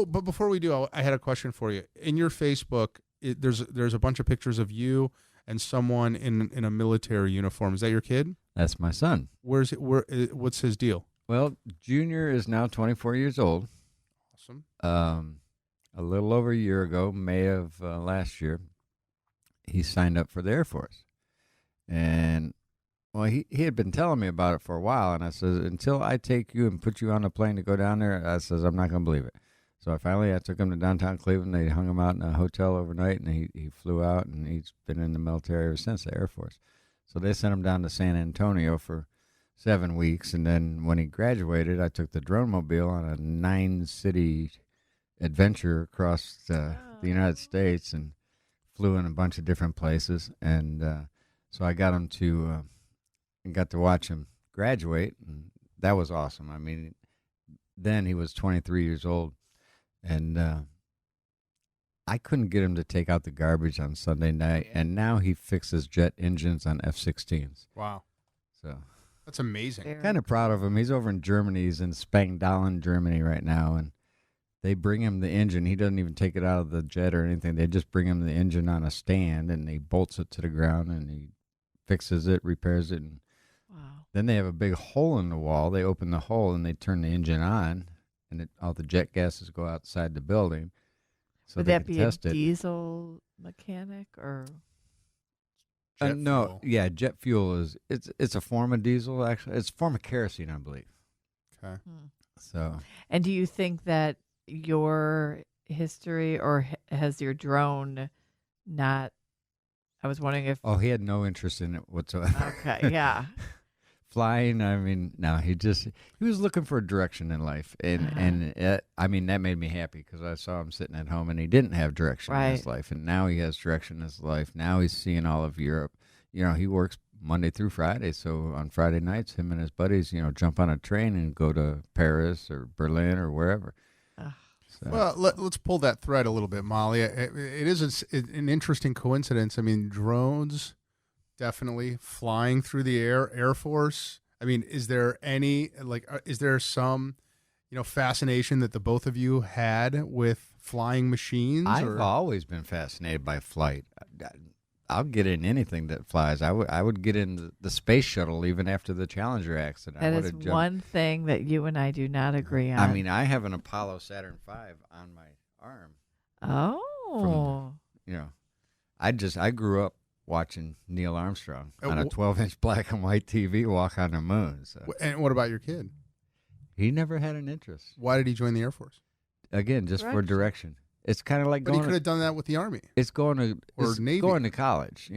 But before we do, I had a question for you. In your Facebook, there's a bunch of pictures of you and someone in a military uniform. Is that your kid? That's my son. What's his deal? Well, Junior is now 24 years old. Awesome. A little over a year ago, May of last year, he signed up for the Air Force. And, well, he had been telling me about it for a while, and I said, until I take you and put you on a plane to go down there, I says, I'm not going to believe it. So I took him to downtown Cleveland. They hung him out in a hotel overnight, and he flew out, and he's been in the military ever since, the Air Force. So they sent him down to San Antonio for 7 weeks, and then when he graduated, I took the drone mobile on a 9-city adventure across the United States and flew in a bunch of different places. And so I got him got to watch him graduate, and that was awesome. Then he was 23 years old. And I couldn't get him to take out the garbage on Sunday night, and now he fixes jet engines on F-16s. Wow. So that's amazing. Kind of proud of him. He's over in Germany. He's in Spangdalen, Germany right now, and they bring him the engine. He doesn't even take it out of the jet or anything. They just bring him the engine on a stand, and he bolts it to the ground, and he fixes it, repairs it. And then they have a big hole in the wall. They open the hole, and they turn the engine on. And all the jet gases go outside the building. So would that be a diesel mechanic or? No, yeah, jet fuel is it's a form of diesel. Actually, it's a form of kerosene, I believe. Okay. So. And do you think that your history or has your drone not? I was wondering if. Oh, he had no interest in it whatsoever. Okay. Yeah. Flying, no, he was looking for a direction in life, and that made me happy because I saw him sitting at home and he didn't have direction in his life, and now he has direction in his life. Now he's seeing all of Europe. He works Monday through Friday. So on Friday nights, him and his buddies, jump on a train and go to Paris or Berlin or wherever. So. Well, let's pull that thread a little bit, Molly. It is an interesting coincidence. I mean, drones, definitely flying through the Air Force. I mean, is there some, fascination that the both of you had with flying machines? I've always been fascinated by flight. I'll get in anything that flies. I would get in the space shuttle even after the Challenger accident. That is one thing that you and I do not agree on. I mean, I have an Apollo Saturn V on my arm. Oh. I grew up watching Neil Armstrong on a 12-inch black and white TV walk on the moon. So. And what about your kid? He never had an interest. Why did he join the Air Force? Again, just for direction. It's kind of like but he could have done that with the Army. It's going to college,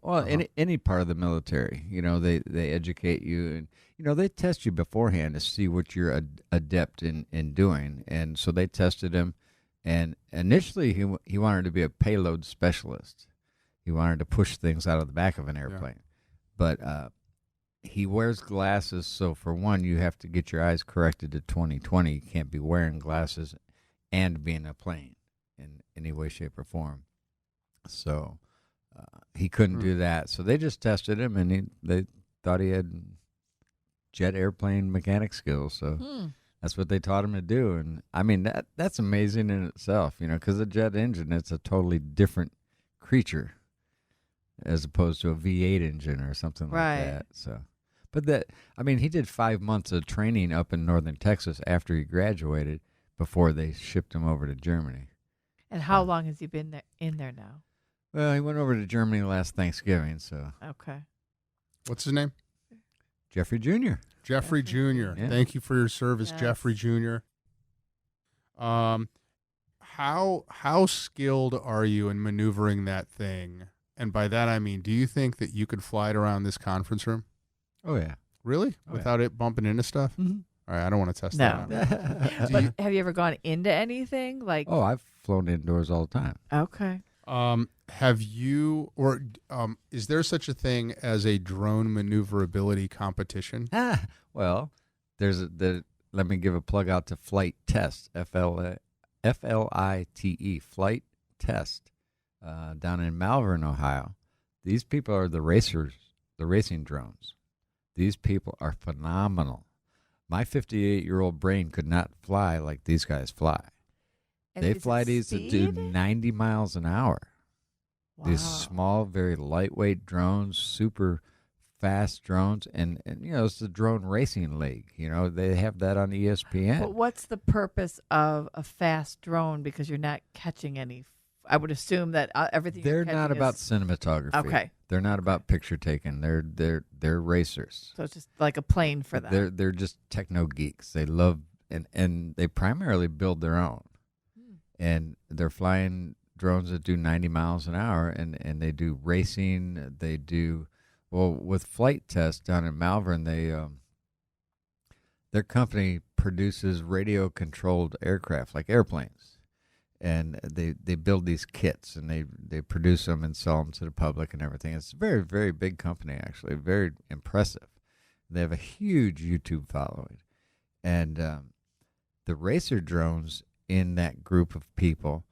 Well, any part of the military, they educate you, and they test you beforehand to see what you're adept in doing, and so they tested him. And initially, he wanted to be a payload specialist. He wanted to push things out of the back of an airplane, but he wears glasses. So for one, you have to get your eyes corrected to 20/20. You can't be wearing glasses and be in a plane in any way, shape, or form. So he couldn't do that. So they just tested him, and they thought he had jet airplane mechanic skills. So that's what they taught him to do. And, I mean, that's amazing in itself, because a jet engine, it's a totally different creature as opposed to a V8 engine or something like that. So, but he did 5 months of training up in northern Texas after he graduated before they shipped him over to Germany. And how long has he been in there now? Well, he went over to Germany last Thanksgiving, so. Okay. What's his name? Jeffrey Jr. Jeffrey Jr. Yeah. Thank you for your service, Jeffrey Jr. How skilled are you in maneuvering that thing? And by that I mean, do you think that you could fly it around this conference room? Oh, yeah. Really? Without it bumping into stuff? Mm-hmm. All right, I don't want to test that out. But have you ever gone into anything? Oh, I've flown indoors all the time. Okay. Have you, or is there such a thing as a drone maneuverability competition? Well, let me give a plug out to Flight Test, FLITE, Flight Test, down in Malvern, Ohio. These people are the racing drones. These people are phenomenal. My 58-year-old brain could not fly like these guys fly. And they fly these to do 90 miles an hour. Wow. These small, very lightweight drones, super fast drones, and it's the Drone Racing League. They have that on ESPN. But what's the purpose of a fast drone? Because you're not catching any. I would assume that everything. They're not about cinematography. Okay. They're not about picture taking. They're racers. So it's just like a plane for them. They're just techno geeks. They love and they primarily build their own. And they're flying drones that do 90 miles an hour, and they do racing. They do, with Flight Test down in Malvern, their company produces radio-controlled aircraft, like airplanes. And they build these kits, and they produce them and sell them to the public and everything. It's a very, very big company, actually, very impressive. They have a huge YouTube following. And the racer drones in that group of people,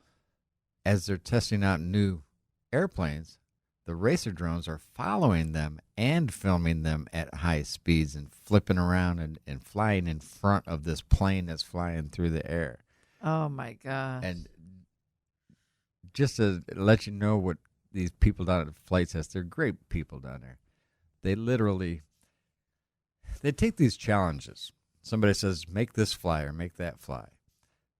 as they're testing out new airplanes, the racer drones are following them and filming them at high speeds and flipping around and flying in front of this plane that's flying through the air. Oh, my gosh. And just to let you know what these people down at the Flight Test, they're great people down there. They take these challenges. Somebody says, make this fly or make that fly.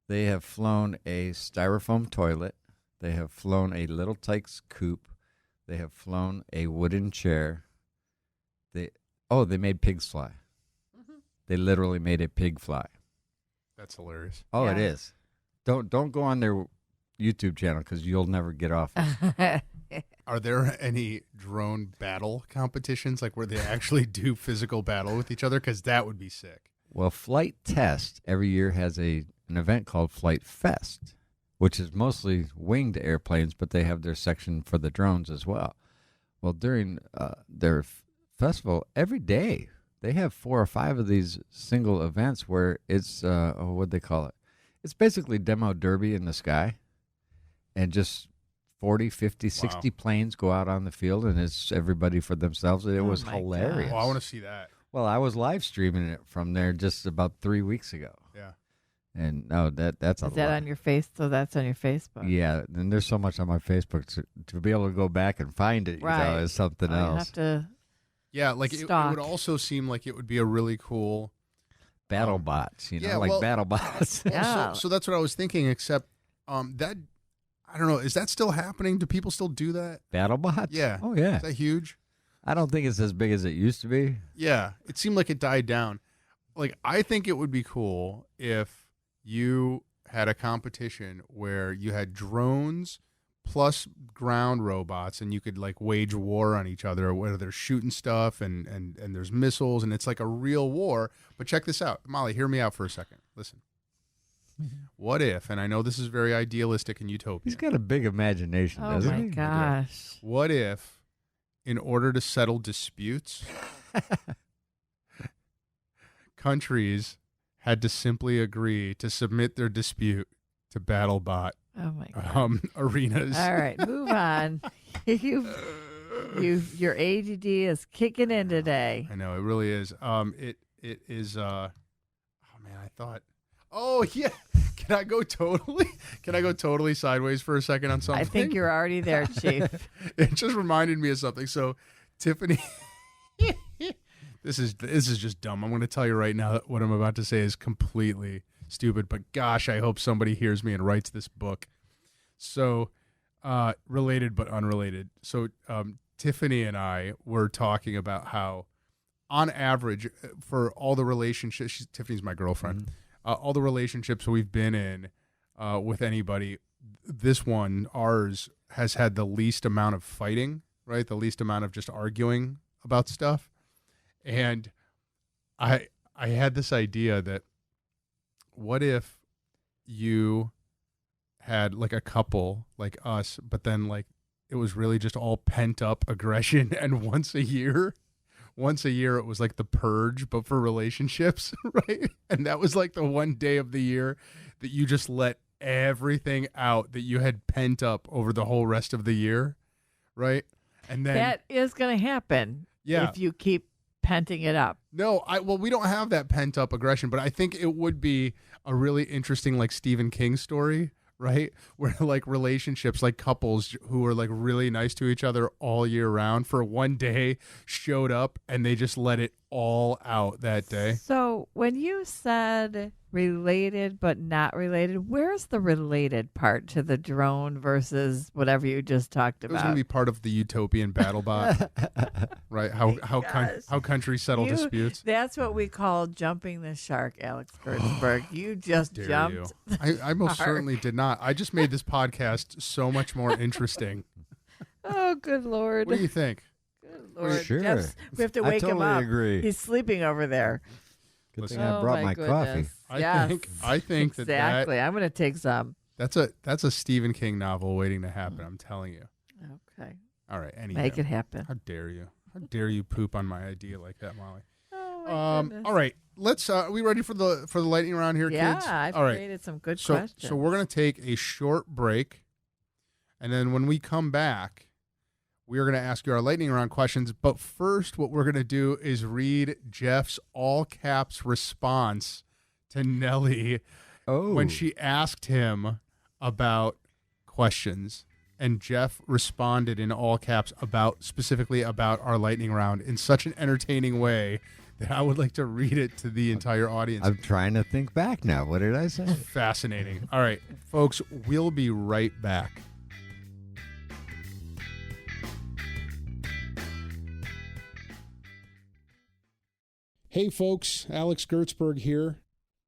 They have flown a styrofoam toilet. They have flown a Little Tikes coupe. They have flown a wooden chair. They made pigs fly. Mm-hmm. They literally made a pig fly. That's hilarious. Oh, yeah. It is. Don't go on their YouTube channel because you'll never get off it. Are there any drone battle competitions, like where they actually do physical battle with each other? Because that would be sick. Well, Flight Test every year has an event called Flight Fest, which is mostly winged airplanes, but they have their section for the drones as well. Well, during their festival every day. They have 4 or 5 of these single events where it's what'd they call it? It's basically demo derby in the sky, and just 40, 50, 60 planes go out on the field, and it's everybody for themselves. It was hilarious. Oh, I want to see that. Well, I was live streaming it from there just about 3 weeks ago. Yeah. And no, that's a lot. Is that on your face? So that's on your Facebook. Yeah, and there's so much on my Facebook to be able to go back and find it. Right. You know, is something else. You have to. Yeah, like it would also seem like it would be a really cool battle bots. You know, yeah, like well, battle bots. Yeah. So that's what I was thinking. Except that I don't know. Is that still happening? Do people still do that? Battle bots? Yeah. Oh yeah. Is that huge? I don't think it's as big as it used to be. Yeah, it seemed like it died down. Like, I think it would be cool if you had a competition where you had drones plus ground robots, and you could like wage war on each other, whether they're shooting stuff and there's missiles, and it's like a real war. But check this out. Molly, hear me out for a second. Listen. What if, and I know this is very idealistic and utopian. He's got a big imagination, Oh doesn't my he? gosh. What if, in order to settle disputes, countries had to simply agree to submit their dispute to BattleBot Oh my god. arenas? All right, move on. Your ADD is kicking in today. I know it really is. It is. Oh man, I thought. Oh yeah. Can I go totally sideways for a second on something? I think you're already there, Chief. It just reminded me of something. So, Tiffany, this is just dumb. I'm going to tell you right now that what I'm about to say is completely stupid. But gosh, I hope somebody hears me and writes this book. So, related but unrelated. So, Tiffany and I were talking about how, on average, for all the relationships, Tiffany's my girlfriend. Mm-hmm. All the relationships we've been in with anybody, this one, ours, has had the least amount of fighting, right? The least amount of just arguing about stuff. And I had this idea that what if you had like a couple like us, but then like it was really just all pent up aggression, and once a year it was like the purge, but for relationships, right? And that was like the one day of the year that you just let everything out that you had pent up over the whole rest of the year, right? And then That is going to happen if you keep penting it up. No, we don't have that pent up aggression, but I think it would be a really interesting like Stephen King story, right? Where like relationships, like couples who are like really nice to each other all year round, for one day showed up and they just let it all out that day. So when you said related but not related, where's the related part to the drone versus whatever you just talked It was about? going to be part of the utopian BattleBot, right? How countries settle disputes. That's what we call jumping the shark, Alex Gertzberg. You just Dare jumped. you. I most certainly did not. I just made this podcast so much more interesting. Oh, good Lord. What do you think? Good Lord. Sure. We have to wake him totally up. agree. He's sleeping over there. Good thing Listen, I brought my coffee. goodness. I think exactly. I'm going to take some. that's a Stephen King novel waiting to happen. I'm telling you. Okay. All right. Anyhow, Make it happen. How dare you? How dare you poop on my idea like that, Molly? Oh, my goodness. All right. Let's. Are we ready for the lightning round here, Yeah, kids? I've All right. created some good So questions. we're gonna take a short break, and then when we come back, we are gonna ask you our lightning round questions. But first, what we're gonna do is read Jeff's all caps response to Nellie when she asked him about questions. And Jeff responded in all caps specifically about our lightning round in such an entertaining way that I would like to read it to the entire audience. I'm trying to think back now. What did I say? Fascinating. All right, folks, we'll be right back. Hey, folks, Alex Gertzberg here.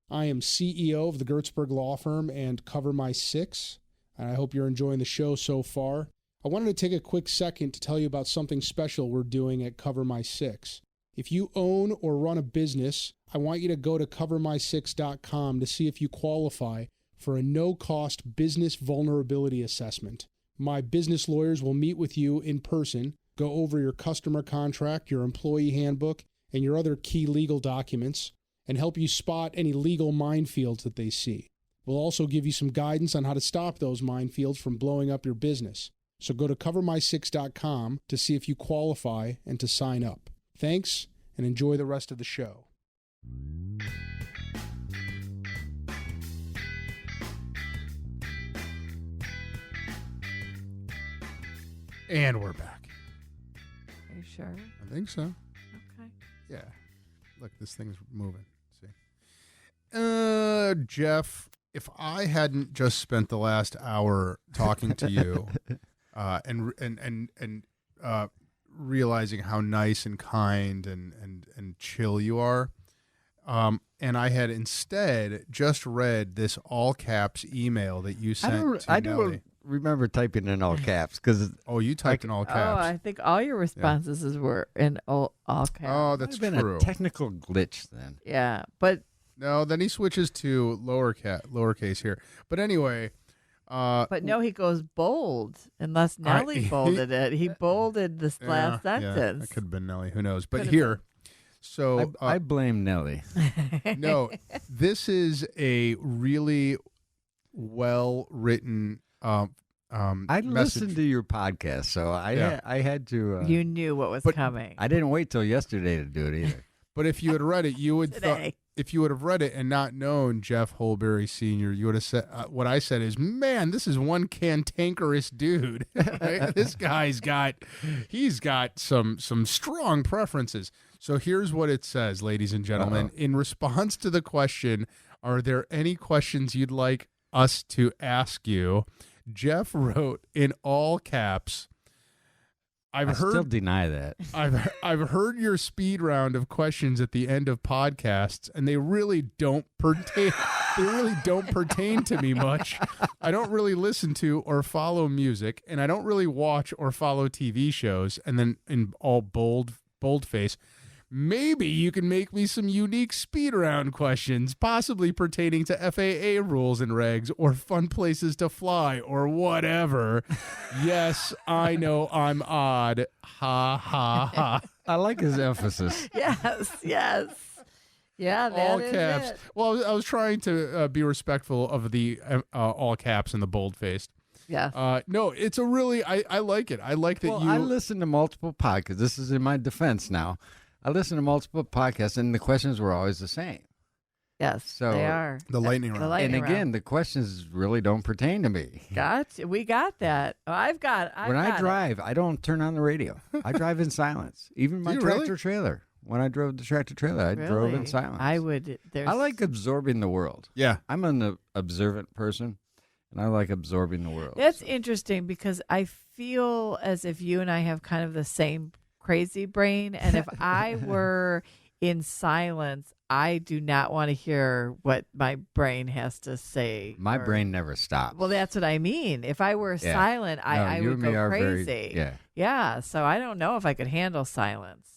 I am CEO of the Gertzberg Law Firm and Cover My Six, and I hope you're enjoying the show so far. I wanted to take a quick second to tell you about something special we're doing at Cover My Six. If you own or run a business, I want you to go to covermysix.com to see if you qualify for a no-cost business vulnerability assessment. My business lawyers will meet with you in person, go over your customer contract, your employee handbook, and your other key legal documents, and help you spot any legal minefields that they see. We'll also give you some guidance on how to stop those minefields from blowing up your business. So go to covermy6.com to see if you qualify and to sign up. Thanks, and enjoy the rest of the show. And we're back. Are you sure? I think so. Okay. Yeah. Look, this thing's moving. See? Jeff, if I hadn't just spent the last hour talking to you and realizing how nice and kind and chill you are, and I had instead just read this all caps email that you sent to I Nellie. don't remember typing in all caps because You typed in all caps. Oh, I think all your responses were in all caps. Oh, that's been true. a technical glitch then. Yeah, but No, then he switches to lowercase here. But anyway, no, he goes bold. Unless Nellie bolded it, he bolded this last sentence. Yeah, that could have been Nellie. Who knows? But Could've here, so I blame Nellie. no, this is a really well written. I message. listened to your podcast, so I had to. You knew what was coming. I didn't wait till yesterday to do it either. But if you had read it, you would Today. if you would have read it and not known Jeff Holbury Sr., you would have said what I said is, man, this is one cantankerous dude. Right? This guy's got some strong preferences. So here's what it says, ladies and gentlemen. Uh-oh. In response to the question, are there any questions you'd like us to ask you? Jeff wrote in all caps, I still deny that. I've heard your speed round of questions at the end of podcasts, and they really don't pertain. They really don't pertain to me much. I don't really listen to or follow music, and I don't really watch or follow TV shows. And then in all boldface, maybe you can make me some unique speed round questions, possibly pertaining to FAA rules and regs or fun places to fly or whatever. Yes, I know I'm odd. Ha, ha, ha. I like his emphasis. Yes. Yeah, that All is caps. it. Well, I was trying to be respectful of the all caps and the bold-faced. Yes. No, it's a really, I like it. I like that I listen to multiple podcasts. This is in my defense now. I listen to multiple podcasts, and the questions were always the same. Yes, So, they are. the lightning round. And again, the questions really don't pertain to me. We got that. Oh, When I drive, I don't turn on the radio. I drive in silence. Even my Do you really? tractor trailer. When I drove the tractor trailer, I drove in silence. I would. I like absorbing the world. Yeah. I'm an observant person, and I like absorbing the world. That's interesting because I feel as if you and I have kind of the same crazy brain, and if I were in silence, I do not want to hear what my brain has to say. My brain never stops. Well, that's what I mean. If I were silent, I you would and me go are crazy. Yeah. So I don't know if I could handle silence.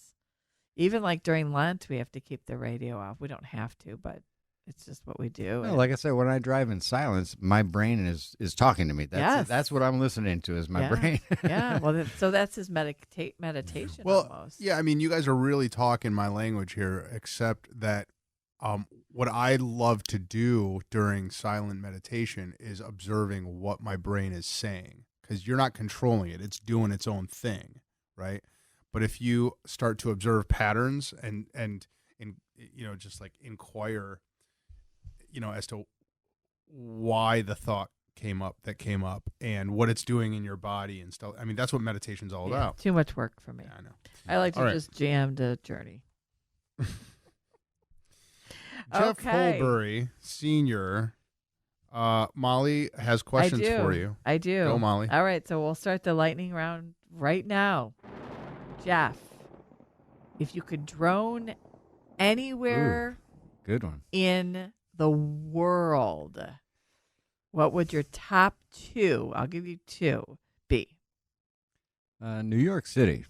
Even like during Lent, we have to keep the radio off. We don't have to, but it's just what we do. No, like I said, when I drive in silence, my brain is talking to me. That's what I'm listening to is my brain. Yeah. Well, so that's his meditation. Well, almost. yeah, I mean, you guys are really talking my language here, except that what I love to do during silent meditation is observing what my brain is saying, because you're not controlling it. It's doing its own thing, right? But if you start to observe patterns and just like inquire, as to why the thought came up and what it's doing in your body and stuff. I mean, that's what meditation's all about. Too much work for me. Yeah, I know. I like to All right. just jam the journey. Jeff Okay. Holbury Sr. Molly has questions for you. I do. Go, Molly. All right, so we'll start the lightning round right now. Jeff, if you could drone anywhere Good one. in the world, what would your top two, I'll give you two, be? New York City.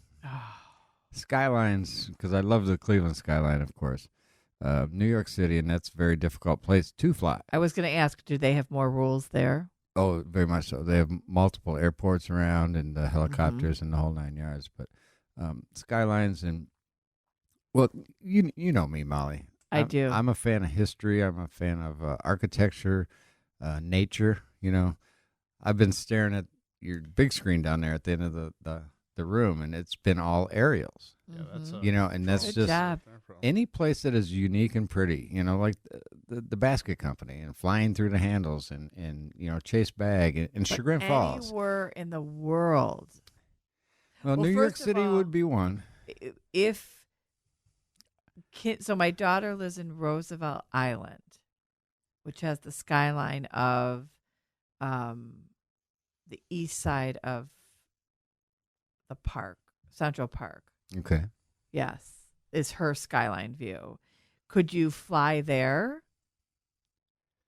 Skylines, because I love the Cleveland skyline, of course. New York City, and that's a very difficult place to fly. I was going to ask, do they have more rules there? Oh, very much so. They have multiple airports around and helicopters and the whole 9 yards. But skylines and, well, you know me, Molly. I do. I'm a fan of history. I'm a fan of architecture, nature. I've been staring at your big screen down there at the end of the room, and it's been all aerials. Yeah, that's And that's Good just job. any place that is unique and pretty. Like the basket company and flying through the handles and Chase Bag and Chagrin Falls. Anywhere in the world. Well, Well, New York first of City all, would be one. So my daughter lives in Roosevelt Island, which has the skyline of the east side of the park, Central Park. Okay. Yes, is her skyline view. Could you fly there?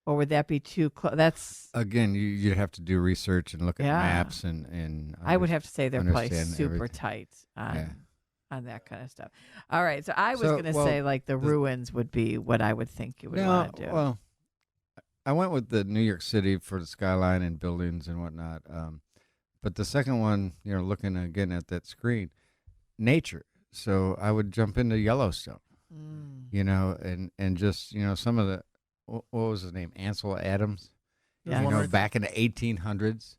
Or would that be too close? That's Again, you'd have to do research and look at Yeah. maps and I would have to say they're placed understand super everything. tight Yeah. on that kind of stuff. All right, so I was So, going to well, say like the ruins would be what I would think you would want to do. Well, I went with the New York City for the skyline and buildings and whatnot. But the second one, looking again at that screen, nature. So I would jump into Yellowstone, and just, some of the, what was his name? Ansel Adams. Yeah. There's one right Back in the 1800s,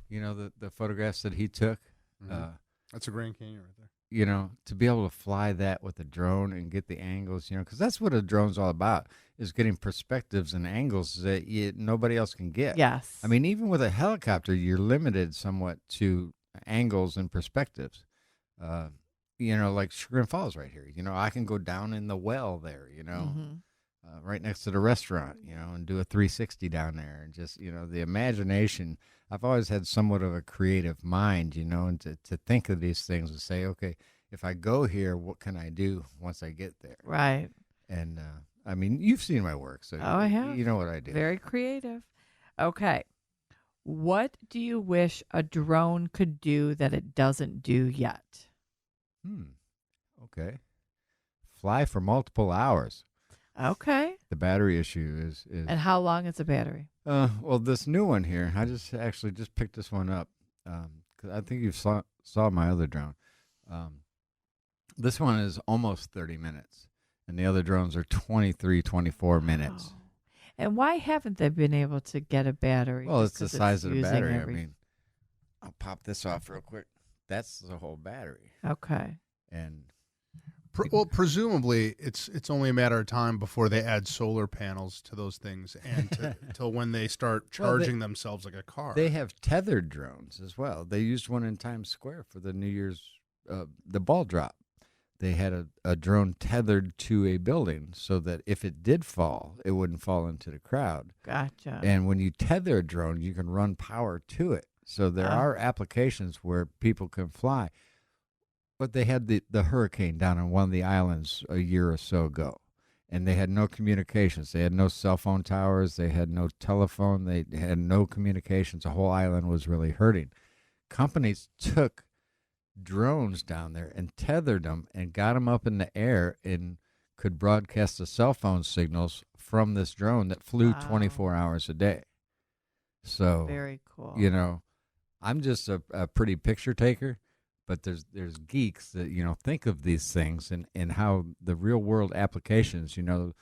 the photographs that he took. Mhm. That's a Grand Canyon right there. To be able to fly that with a drone and get the angles, because that's what a drone's all about, is getting perspectives and angles that nobody else can get. Yes. I mean, even with a helicopter, you're limited somewhat to angles and perspectives. Like Chagrin Falls right here. I can go down in the well there, Mhm. right next to the restaurant, and do a 360 down there. And just, the imagination. I've always had somewhat of a creative mind, and to think of these things and say, okay, if I go here, what can I do once I get there? Right. And, I mean, you've seen my work, so Oh, I have. you know what I do. Very creative. Okay. What do you wish a drone could do that it doesn't do yet? Okay. Fly for multiple hours. Okay. The battery issue is And how long is the battery? well, this new one here, I just picked this one up, 'cause I think you saw my other drone. This one is almost 30 minutes, and the other drones are 23, 24 minutes. Oh. And why haven't they been able to get a battery? Well, Just it's the 'cause size of the using battery. every- I mean, I'll pop this off real quick. That's the whole battery, Okay. and Well, presumably it's only a matter of time before they add solar panels to those things, and until when they start Well, they- charging themselves like a car. they have tethered drones as well. They used one in Times Square for the New Year's the ball drop. They had a drone tethered to a building so that if it did fall, it wouldn't fall into the crowd. Gotcha. And when you tether a drone, you can run power to it. So there are applications where people can fly. But they had the hurricane down on one of the islands a year or so ago, and they had no communications. They had no cell phone towers. They had no telephone. They had no communications. The whole island was really hurting. Companies took drones down there and tethered them and got them up in the air and could broadcast the cell phone signals from this drone that flew Wow. 24 hours a day. So, Very cool. I'm just a pretty picture taker, but there's geeks that, think of these things and how the real world applications, a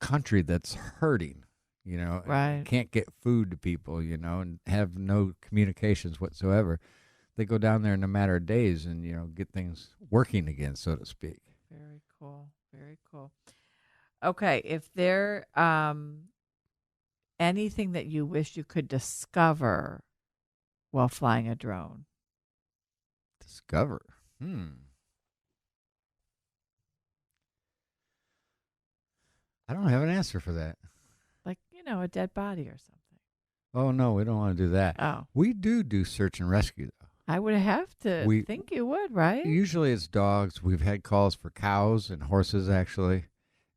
country that's hurting, Right. can't get food to people, and have no communications whatsoever. They go down there in a matter of days and, get things working again, so to speak. Very cool. Very cool. Okay, if there anything that you wish you could discover while flying a drone? Discover. I don't have an answer for that. Like, a dead body or something. Oh, no, we don't want to do that. Oh, We do search and rescue, though. I would have to We- think you would, right? Usually it's dogs. We've had calls for cows and horses, actually.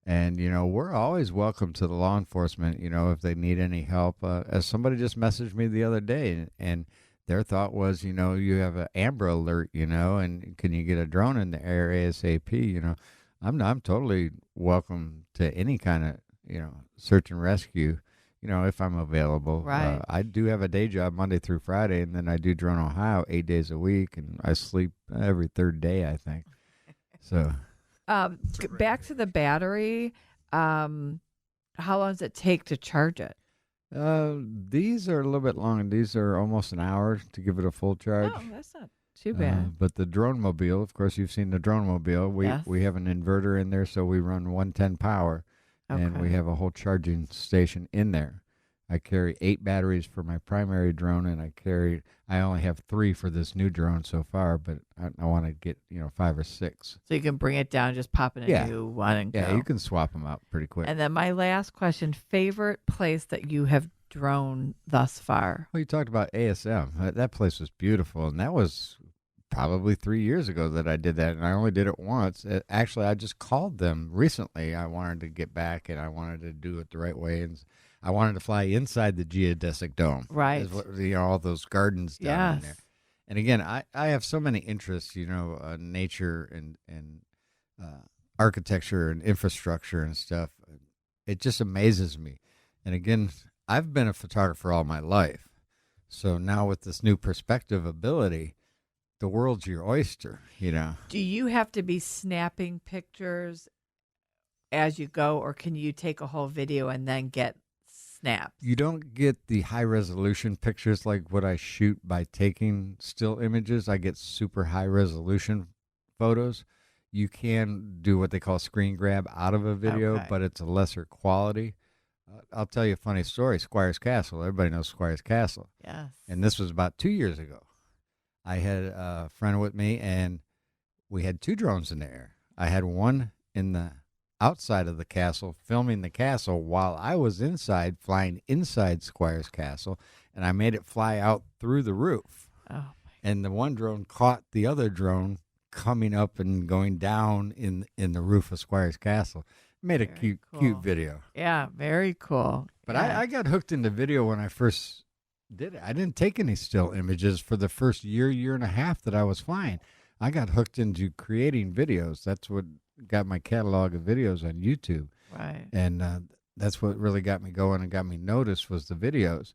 And, we're always welcome to the law enforcement, if they need any help. As somebody just messaged me the other day, and their thought was, you have an Amber Alert, and can you get a drone in the air ASAP? I'm totally welcome to any kind of, search and rescue. if I'm available. Right. I do have a day job Monday through Friday, and then I do Drone Ohio 8 days a week, and I sleep every third day, I think. So, back to the battery. How long does it take to charge it? these are a little bit long. These are almost an hour to give it a full charge. Oh, that's not too bad. But the drone mobile, of course, you've seen the drone mobile. We have an inverter in there, so we run 110 power, and we Okay. have a whole charging station in there. I carry 8 batteries for my primary drone, and I only have 3 for this new drone so far, but I want to get 5 or 6. So you can bring it down, just pop in a new one and Yeah, go. you can swap them out pretty quick. And then my last question, favorite place that you have drone thus far? Well, you talked about ASM. That place was beautiful, and that was probably 3 years ago that I did that, and I only did it once. Actually, I just called them recently. I wanted to get back, and I wanted to do it the right way, and I wanted to fly inside the geodesic dome. Right. All those gardens down in Yes. there. And again, I have so many interests, nature and architecture and infrastructure and stuff. It just amazes me. And again, I've been a photographer all my life. So now with this new perspective ability, the world's your oyster, Do you have to be snapping pictures as you go, or can you take a whole video and then get snaps? You don't get the high resolution pictures like what I shoot by taking still images. I get super high resolution photos. You can do what they call screen grab out of a video, Okay. but it's a lesser quality. I'll tell you a funny story. Squire's Castle. Everybody knows Squire's Castle. Yes. And this was about 2 years ago. I had a friend with me, and we had 2 drones in the air. I had one in the outside of the castle, filming the castle, while I was inside, flying inside Squire's Castle, and I made it fly out through the roof. Oh, And the one drone caught the other drone coming up and going down in the roof of Squire's Castle. Made a Very cute cool. video. yeah, very cool. But Yeah. I got hooked into video when I first did it. I didn't take any still images for the first year and a half that I was flying. I got hooked into creating videos. That's what got my catalog of videos on YouTube. Right. And that's what really got me going and got me noticed was the videos.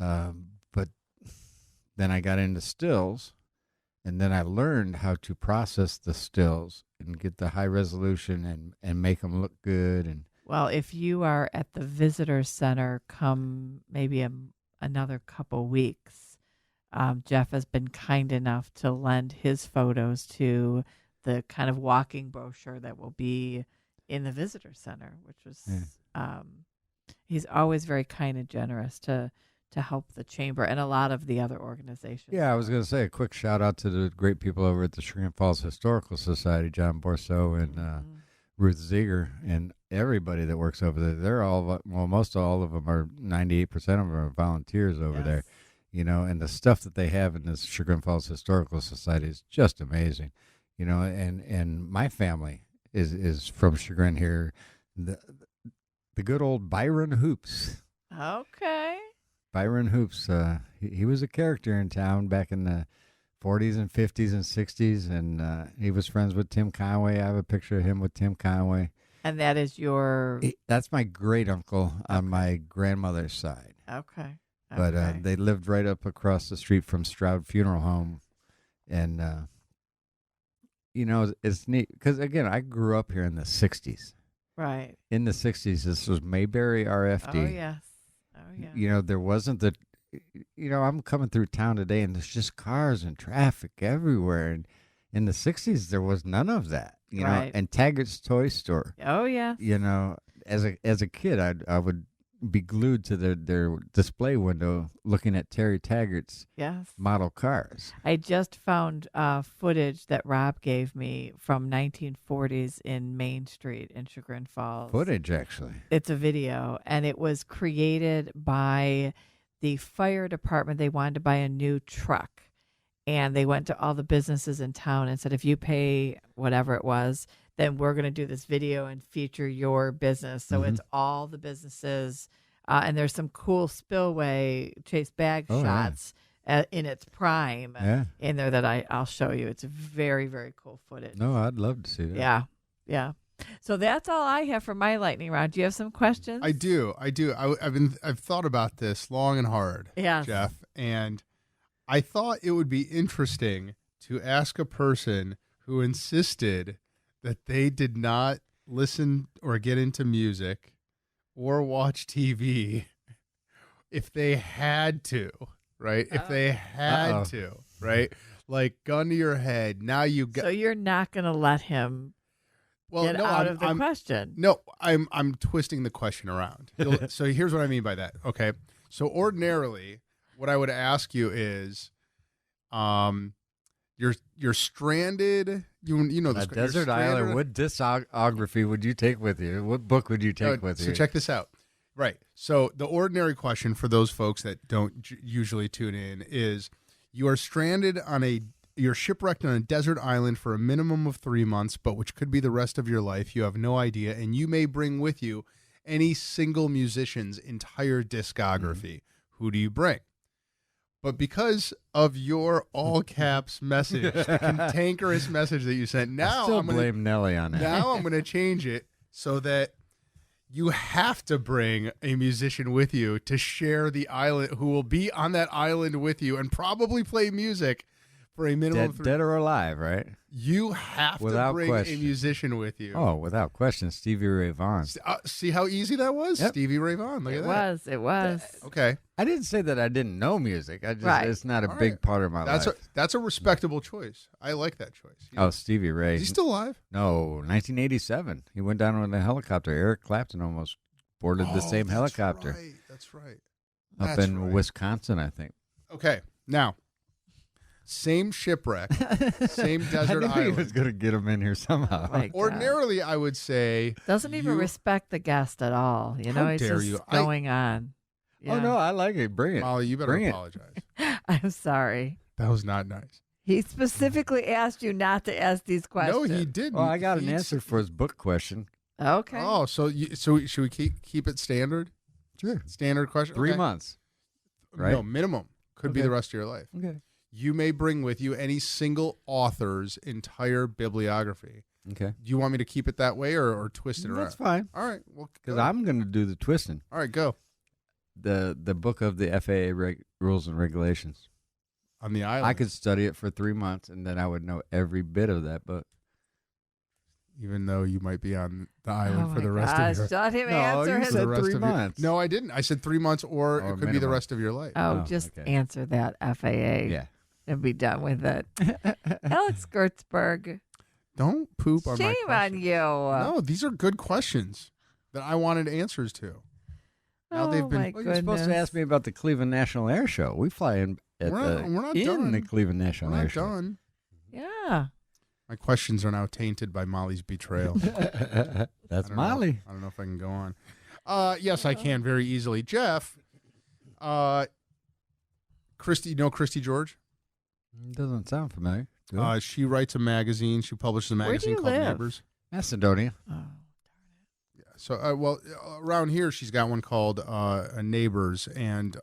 But then I got into stills, and then I learned how to process the stills and get the high resolution and make them look good. And Well, if you are at the visitor center, come maybe another couple weeks. Jeff has been kind enough to lend his photos to the kind of walking brochure that will be in the visitor center, which was he's always very kind and generous to help the chamber and a lot of the other organizations. yeah, I was going to say a quick shout out to the great people over at the Chagrin Falls Historical Society, John Borso and Ruth Ziegler, and everybody that works over there. They're all, most all of them are, 98% of them are volunteers over there. And the stuff that they have in this Chagrin Falls Historical Society is just amazing. And my family is from Chagrin here. The good old Byron Hoops. Okay. Byron Hoops, he was a character in town back in the 40s and 50s and 60s, and he was friends with Tim Conway. I have a picture of him with Tim Conway. And that is your That's my great uncle on my grandmother's side. okay. But they lived right up across the street from Stroud Funeral Home. And, it's neat because, again, I grew up here in the 60s. right. In the 60s, this was Mayberry RFD. Oh yes. Oh yeah. There wasn't the, I'm coming through town today and there's just cars and traffic everywhere. And in the 60s, there was none of that, Right. And Taggart's Toy Store, Oh yeah. as a kid, I would be glued to their display window looking at Terry Taggart's Yes. model cars. I just found footage that Rob gave me from 1940s in Main Street in Chagrin Falls. Footage, actually. It's a video, and it was created by the fire department. They wanted to buy a new truck, and they went to all the businesses in town and said, if you pay whatever it was, then we're going to do this video and feature your business. So it's all the businesses, and there's some cool spillway chase bag shots in its prime in there that I'll show you. It's very, very cool footage. No, I'd love to see that. Yeah. So that's all I have for my lightning round. Do you have some questions? I do. I've thought about this long and hard, Yes. Jeff, and I thought it would be interesting to ask a person who insisted that they did not listen or get into music or watch TV if they had to, right? If they had to, right? Like, gun to your head. Now you got. So you're not going to let him get out of the question. No, I'm twisting the question around. So here's what I mean by that. Okay. So ordinarily, what I would ask you is, you're stranded. You know this. Desert Island. What discography would you take with you? What book would you take with you? So check this out. Right. So the ordinary question for those folks that don't usually tune in is, you are stranded you're shipwrecked on a desert island for a minimum of 3 months, but which could be the rest of your life. You have no idea, and you may bring with you any single musician's entire discography. Who do you bring? But because of your all caps message, the cantankerous message that you sent, now I'm blame Nelly on that. Now I'm going to change it so that you have to bring a musician with you to share the island, who will be on that island with you and probably play music for a minimum of 3 dead or alive, right? You have Without to bring question. a musician with you. Oh, without question, Stevie Ray Vaughan. See how easy that was? Yep. Stevie Ray Vaughan. Look at that. It was. Okay. I didn't say that I didn't know music. It's not a All big right. part of my life. That's a respectable choice. I like that choice. Oh, Stevie Ray. Is he still alive? No, 1987. He went down with a helicopter. Eric Clapton almost boarded the same helicopter. That's right. Up in Wisconsin, I think. Okay. Now, same shipwreck, same desert I knew island. he was going to get him in here somehow. My God. Ordinarily, I would say Doesn't even respect the guest at all. You know, How he's dare just you. going on. Oh, no, I like it. Bring it. Molly, you better Bring it. apologize. I'm sorry. That was not nice. He specifically asked you not to ask these questions. No, he didn't. Well, I got an answer for his book question. Okay. Oh, so should we keep it standard? Sure. Standard question. 3 Okay. months. Right? No, minimum. Could be Okay. the rest of your life. Okay. You may bring with you any single author's entire bibliography. Okay. Do you want me to keep it that way or twist it around? That's fine. All right. Well, Because go. I'm going to do the twisting. All right, go. The book of the FAA rules and regulations. On the island. I could study it for 3 months, and then I would know every bit of that book. Even though you might be on the island Oh for the my rest gosh, of your let him No, answer you his. said the rest 3 of your- months. No, I didn't. I said 3 months, or Or it could be the minimum. rest of your life. Oh, Oh, just okay. answer that FAA Yeah. and be done with it. Alex Gertzberg, Don't poop on my shame on questions. you. No, these are good questions that I wanted answers to. Now they've been- my Well, you're supposed to goodness. ask me about the Cleveland National Air Show. We fly in at We're not in done. the Cleveland National We're Air not Show. done. Yeah. My questions are now tainted by Molly's betrayal. That's I don't know. Molly. I don't know if I can go on. Yes, I can very easily. Jeff, Christy, you know Christy George? Doesn't sound familiar. Do it? She writes a magazine. She publishes a Where do magazine you called live? Neighbors. Macedonia. Oh. So, around here, she's got one called Neighbors, and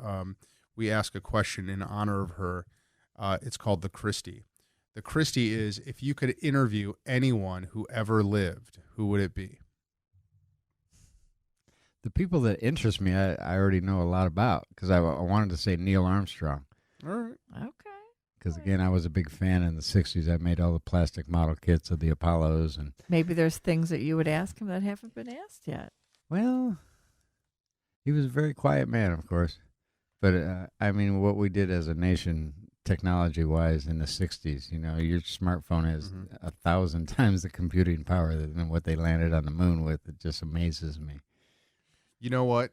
we ask a question in honor of her. It's called the Christie. The Christie is, if you could interview anyone who ever lived, who would it be? The people that interest me, I already know a lot about because I wanted to say Neil Armstrong All right. Okay. because, again, I was a big fan in the 60s. I made all the plastic model kits of the Apollos. And, Maybe there's things that you would ask him that haven't been asked yet. well, he was a very quiet man, of course. But, I mean, what we did as a nation technology-wise in the 60s, you know, your smartphone has 1,000 times the computing power than what they landed on the moon with. It just amazes me. You know what?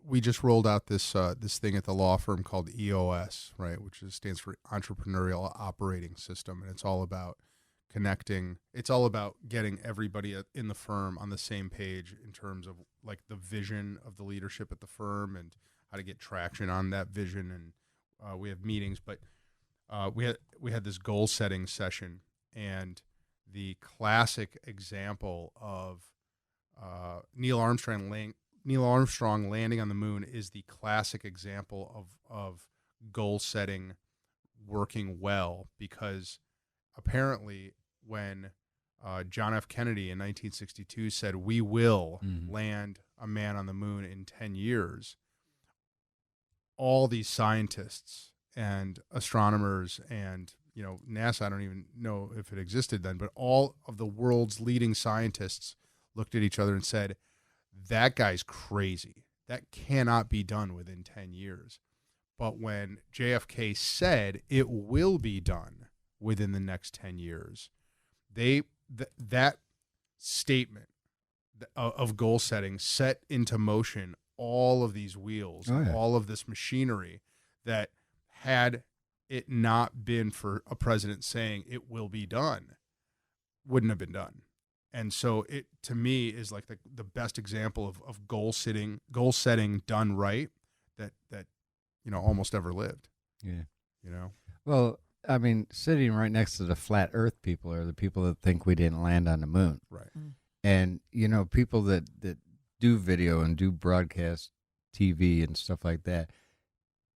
We just rolled out this thing at the law firm called EOS, right, which stands for Entrepreneurial Operating System, and it's all about connecting. It's all about getting everybody in the firm on the same page in terms of like the vision of the leadership at the firm and how to get traction on that vision. And we have meetings, but we had this goal setting session, and the classic example of Neil Armstrong landing on the moon is the classic example of goal setting working well, because apparently when John F. Kennedy in 1962 said, "We will land a man on the moon in 10 years." All these scientists and astronomers and, NASA, I don't even know if it existed then, but all of the world's leading scientists looked at each other and said, that guy's crazy. That cannot be done within 10 years. But when JFK said it will be done within the next 10 years, that statement of goal setting set into motion all of these wheels, all of this machinery that, had it not been for a president saying it will be done, wouldn't have been done. And so it, to me, is like the best example of goal setting done right that almost ever lived. Yeah. Well, I mean, sitting right next to the flat Earth people are the people that think we didn't land on the moon. Right. And people that do video and do broadcast TV and stuff like that,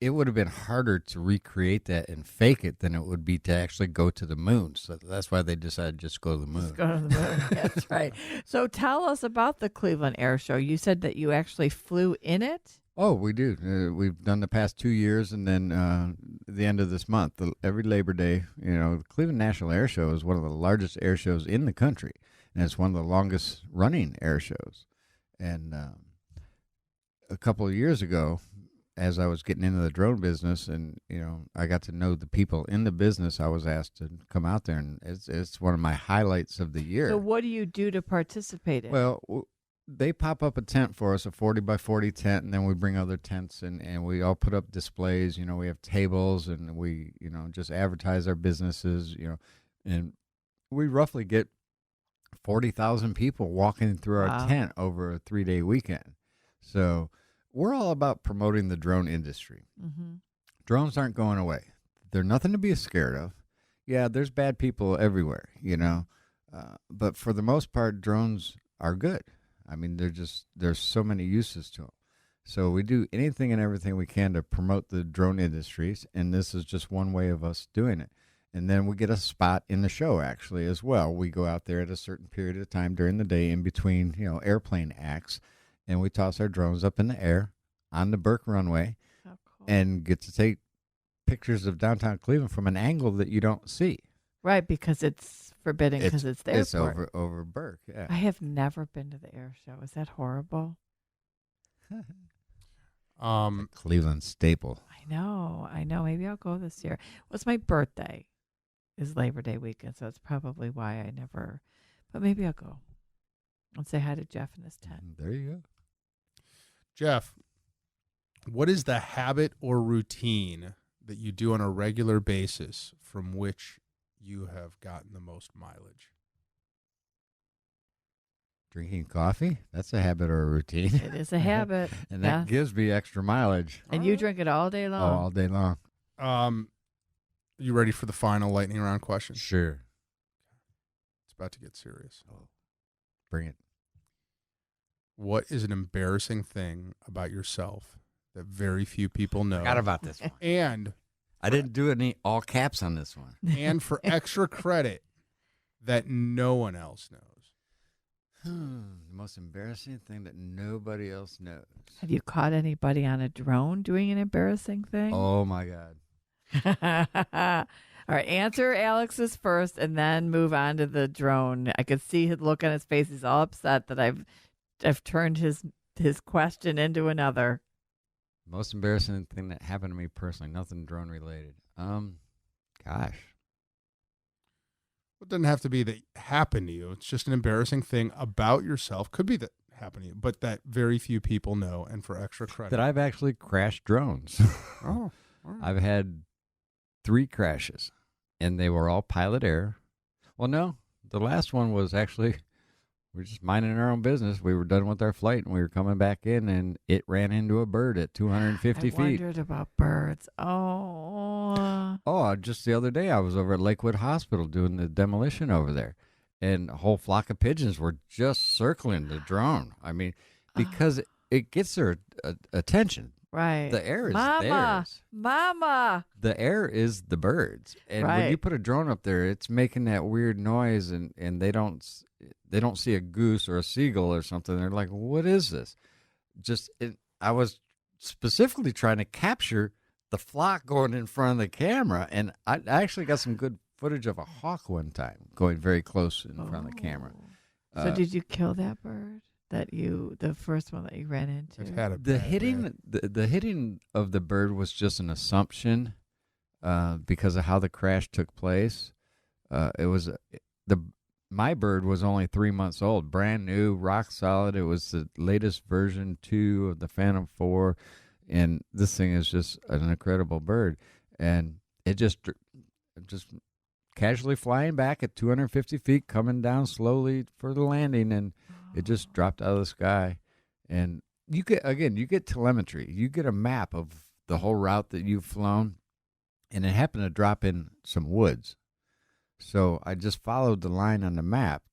it would have been harder to recreate that and fake it than it would be to actually go to the moon. So that's why they decided just go to the moon. Just go to the moon. That's right. So tell us about the Cleveland Air Show. You said that you actually flew in it? Oh, we do. We've done the past 2 years, and then the end of this month, every Labor Day, the Cleveland National Air Show is one of the largest air shows in the country, and it's one of the longest running air shows. And a couple of years ago, as I was getting into the drone business, and I got to know the people in the business, I was asked to come out there, and it's one of my highlights of the year. So what do you do to participate in? Well, they pop up a tent for us, a 40 by 40 tent, and then we bring other tents, and we all put up displays. We have tables, and we just advertise our businesses. And we roughly get 40,000 people walking through our tent over a 3-day weekend. So we're all about promoting the drone industry. Mm-hmm. Drones aren't going away. They're nothing to be scared of. Yeah, there's bad people everywhere, but for the most part, drones are good. I mean, there's so many uses to them. So we do anything and everything we can to promote the drone industries, and this is just one way of us doing it. And then we get a spot in the show, actually, as well. We go out there at a certain period of time during the day in between, airplane acts, and we toss our drones up in the air on the Burke runway and get to take pictures of downtown Cleveland from an angle that you don't see. Right, because it's forbidden because it's the airport. It's over Burke, yeah. I have never been to the air show. Is that horrible? Cleveland staple. I know. Maybe I'll go this year. What's my birthday? Is Labor Day weekend, so it's probably why I never. But maybe I'll go. I'll say hi to Jeff in his tent. There you go. Jeff, what is the habit or routine that you do on a regular basis from which you have gotten the most mileage? Drinking coffee? That's a habit or a routine. It is a habit. And that gives me extra mileage. And you drink it all day long? Oh, all day long. You ready for the final lightning round question? Sure. It's about to get serious. Oh, bring it. What is an embarrassing thing about yourself that very few people know? Forgot about this one. And I didn't do any all caps on this one. And for extra credit that no one else knows. The most embarrassing thing that nobody else knows. Have you caught anybody on a drone doing an embarrassing thing? Oh, my God. All right, answer Alex's first and then move on to the drone. I could see his look on his face. He's all upset that I've turned his question into another. Most embarrassing thing that happened to me personally, nothing drone related. Gosh. It doesn't have to be that happened to you. It's just an embarrassing thing about yourself. Could be that happened to you, but that very few people know. And for extra credit, that I've actually crashed drones. Oh, all right. I've had 3 crashes, and they were all pilot error. Well, no, the last one was actually, we're just minding our own business. We were done with our flight, and we were coming back in, and it ran into a bird at 250 feet. I wondered about birds. Oh, just the other day, I was over at Lakewood Hospital doing the demolition over there, and a whole flock of pigeons were just circling the drone. I mean, because it gets their attention. Right. The air is Mama. theirs. Mama. The air is the birds, and when Right. you put a drone up there, it's making that weird noise, and they don't see a goose or a seagull or something. They're like, "What is this?" I was specifically trying to capture the flock going in front of the camera, and I actually got some good footage of a hawk one time going very close in front of the camera. So did you kill that bird? The first one that you ran into? I've had a The bad hitting, the hitting of the bird was just an assumption because of how the crash took place. My bird was only 3 months old, brand new, rock solid. It was the latest version 2 of the Phantom 4, and this thing is just an incredible bird. And it just casually flying back at 250 feet, coming down slowly for the landing, and it just dropped out of the sky. And you get telemetry. You get a map of the whole route that you've flown, and it happened to drop in some woods. So I just followed the line on the map.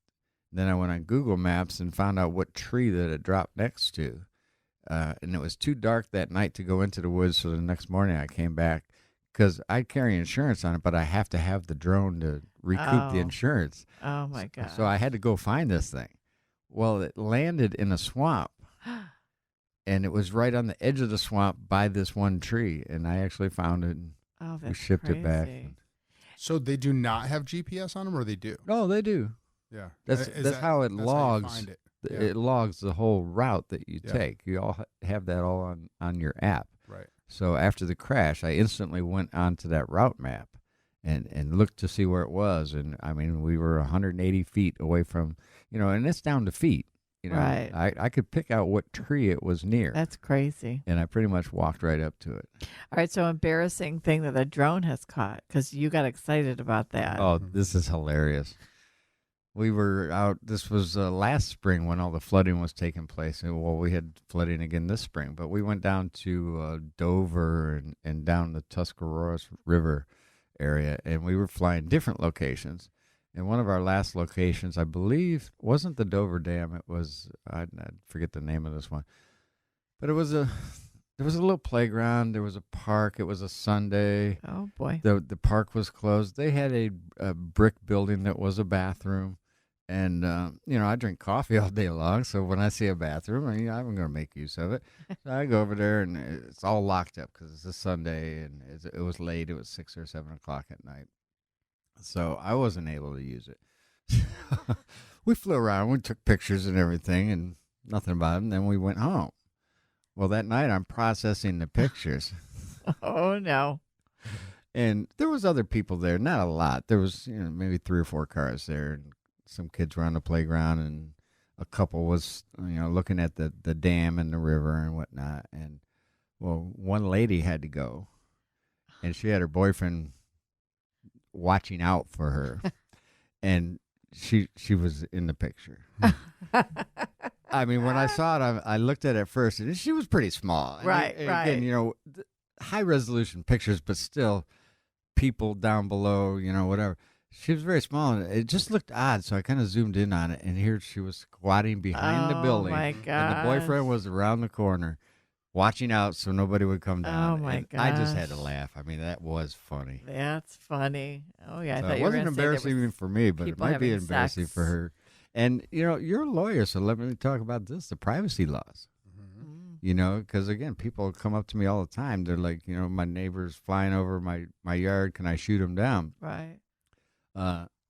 Then I went on Google Maps and found out what tree that it dropped next to. And it was too dark that night to go into the woods, so the next morning I came back because I carry insurance on it, but I have to have the drone to recoup the insurance. Oh, my God. So I had to go find this thing. Well, it landed in a swamp, and it was right on the edge of the swamp by this one tree, and I actually found it, and we shipped it back. So they do not have GPS on them, or they do? Oh, they do. Yeah. That's how it logs. How you find it. It logs the whole route that you Yeah. take. You all have that all on your app. Right. So after the crash, I instantly went onto that route map and looked to see where it was. And, I mean, we were 180 feet away from, and it's down to feet. Right. I could pick out what tree it was near. That's crazy. And I pretty much walked right up to it. All right, so embarrassing thing that a drone has caught, because you got excited about that. Oh, this is hilarious. We were out, this was last spring when all the flooding was taking place. And, well, we had flooding again this spring, but we went down to Dover and down the Tuscarawas River area, and we were flying different locations. And one of our last locations, I believe, wasn't the Dover Dam. It was, I forget the name of this one. But there was a little playground. There was a park. It was a Sunday. Oh, boy. The park was closed. They had a brick building that was a bathroom. And, I drink coffee all day long. So when I see a bathroom, I'm going to make use of it. So I go over there, and it's all locked up because it's a Sunday, and it was late. It was 6 or 7 o'clock at night. So I wasn't able to use it. We flew around. We took pictures and everything and nothing about it. And then we went home. Well, that night I'm processing the pictures. Oh, no. And there was other people there. Not a lot. There was maybe 3 or 4 cars there. And some kids were on the playground. And a couple was looking at the dam and the river and whatnot. And, well, one lady had to go. And she had her boyfriend watching out for her, and she was in the picture. I mean, when I saw it, I looked at it first, and she was pretty small. Right, and right. Again, high resolution pictures, but still people down below, whatever. She was very small, and it just looked odd. So I kind of zoomed in on it, and here she was squatting behind the building, my and gosh. the boyfriend was around the corner, watching out so nobody would come down. Oh, my and I just had gosh. to laugh. I mean, that was funny. That's funny. Oh, yeah. I So thought it you were wasn't gonna say there embarrassing was for me, but it people might be having embarrassing sex. for her. And, you're a lawyer, so let me talk about this, the privacy laws. Because, again, people come up to me all the time. They're like, my neighbor's flying over my yard. Can I shoot him down? Right.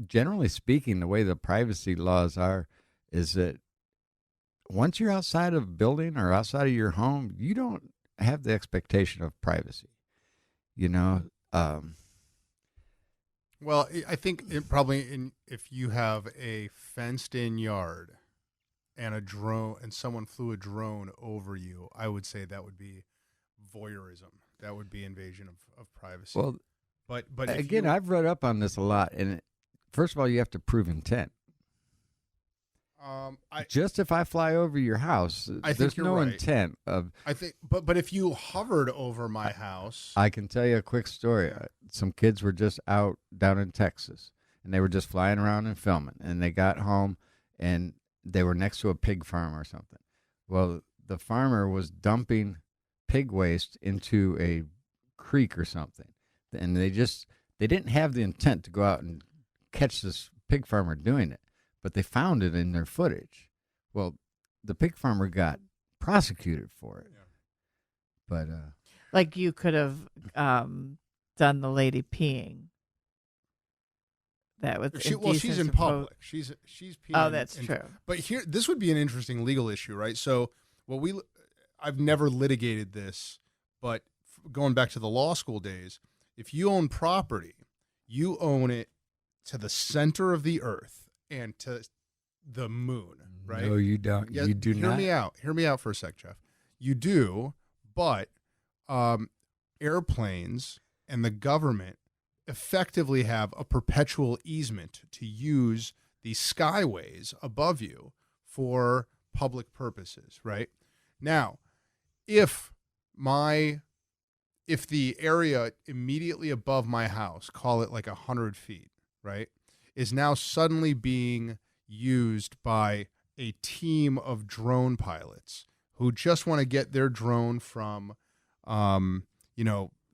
Generally speaking, the way the privacy laws are is that once you're outside of a building or outside of your home, you don't have the expectation of privacy. Well, I think if you have a fenced-in yard and a drone, and someone flew a drone over you, I would say that would be voyeurism. That would be invasion of privacy. Well, but again, I've read up on this a lot, and first of all, you have to prove intent. Just if I fly over your house, I think there's you're no right. intent of. I think, but if you hovered over my house, I can tell you a quick story. Some kids were just out down in Texas, and they were just flying around and filming. And they got home, and they were next to a pig farm or something. Well, the farmer was dumping pig waste into a creek or something, and they didn't have the intent to go out and catch this pig farmer doing it, but they found it in their footage. Well, the pig farmer got prosecuted for it. Yeah. But Like you could have done the lady peeing. That was she's in public. She's peeing. Oh, that's true. But this would be an interesting legal issue, right? So, I've never litigated this, but going back to the law school days, if you own property, you own it to the center of the earth and to the moon, right? No, you don't. Yeah, you do not. Hear me out for a sec, Jeff. You do, but airplanes and the government effectively have a perpetual easement to use these skyways above you for public purposes, right? Now, if the area immediately above my house, call it like 100 feet, right, is now suddenly being used by a team of drone pilots who just want to get their drone from,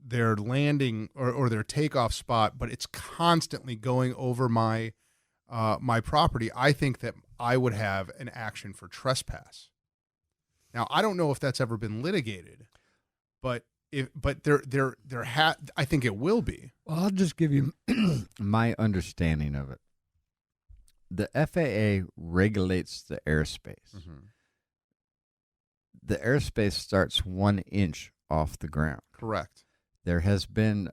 their landing or their takeoff spot, but it's constantly going over my property, I think that I would have an action for trespass. Now, I don't know if that's ever been litigated, but I think it will be. Well, I'll just give you my understanding of it. The FAA regulates the airspace. Mm-hmm. The airspace starts 1 inch off the ground. Correct. There has been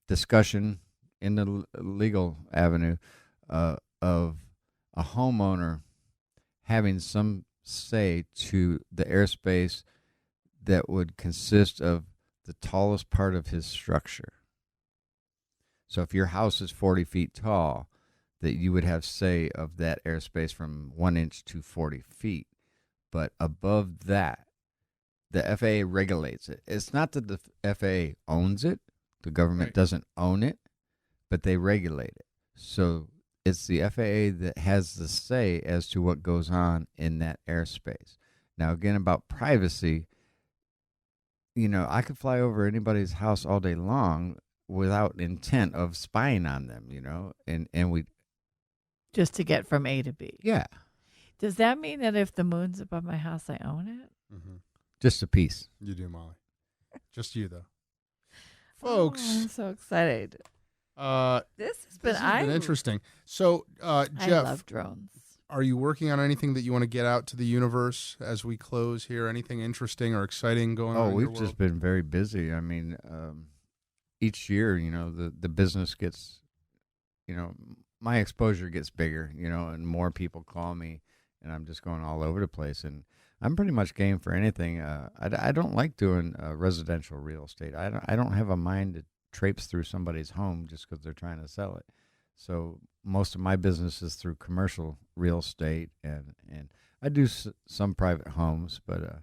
discussion in the legal avenue of a homeowner having some say to the airspace that would consist of the tallest part of his structure. So if your house is 40 feet tall, that you would have say of that airspace from 1 inch to 40 feet. But above that, the FAA regulates it. It's not that the FAA owns it. The government doesn't own it, but they regulate it. So it's the FAA that has the say as to what goes on in that airspace. Now, again, about privacy, I could fly over anybody's house all day long without intent of spying on them, and we... Just to get from A to B. Yeah. Does that mean that if the moon's above my house, I own it? Mm-hmm. Just a piece. You do, Molly. Just you, though. Folks. Oh, I'm so excited. This has been interesting. So, Jeff, I love drones. Are you working on anything that you want to get out to the universe as we close here? Anything interesting or exciting going on? Oh, we've just been very busy. I mean, each year, the business gets, my exposure gets bigger, and more people call me, and I'm just going all over the place. And I'm pretty much game for anything. I don't like doing residential real estate. I don't have a mind to traipse through somebody's home just because they're trying to sell it. So most of my business is through commercial real estate, and I do some private homes, but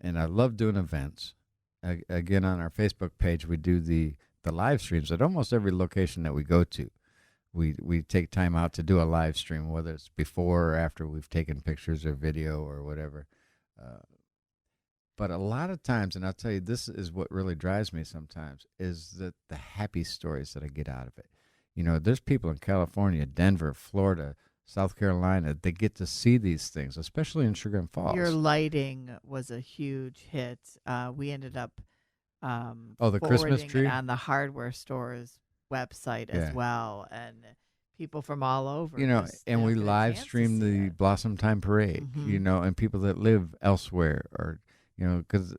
and I love doing events. Again, on our Facebook page, we do the live streams at almost every location that we go to. We take time out to do a live stream, whether it's before or after we've taken pictures or video or whatever. But a lot of times, and I'll tell you, this is what really drives me sometimes, is the happy stories that I get out of it. There's people in California, Denver, Florida, South Carolina, they get to see these things, especially in Sugar and Falls. Your lighting was a huge hit. We ended up the Christmas tree it on the hardware store's website as well, and people from all over. And we live stream the Blossom Time Parade, and people that live elsewhere, or because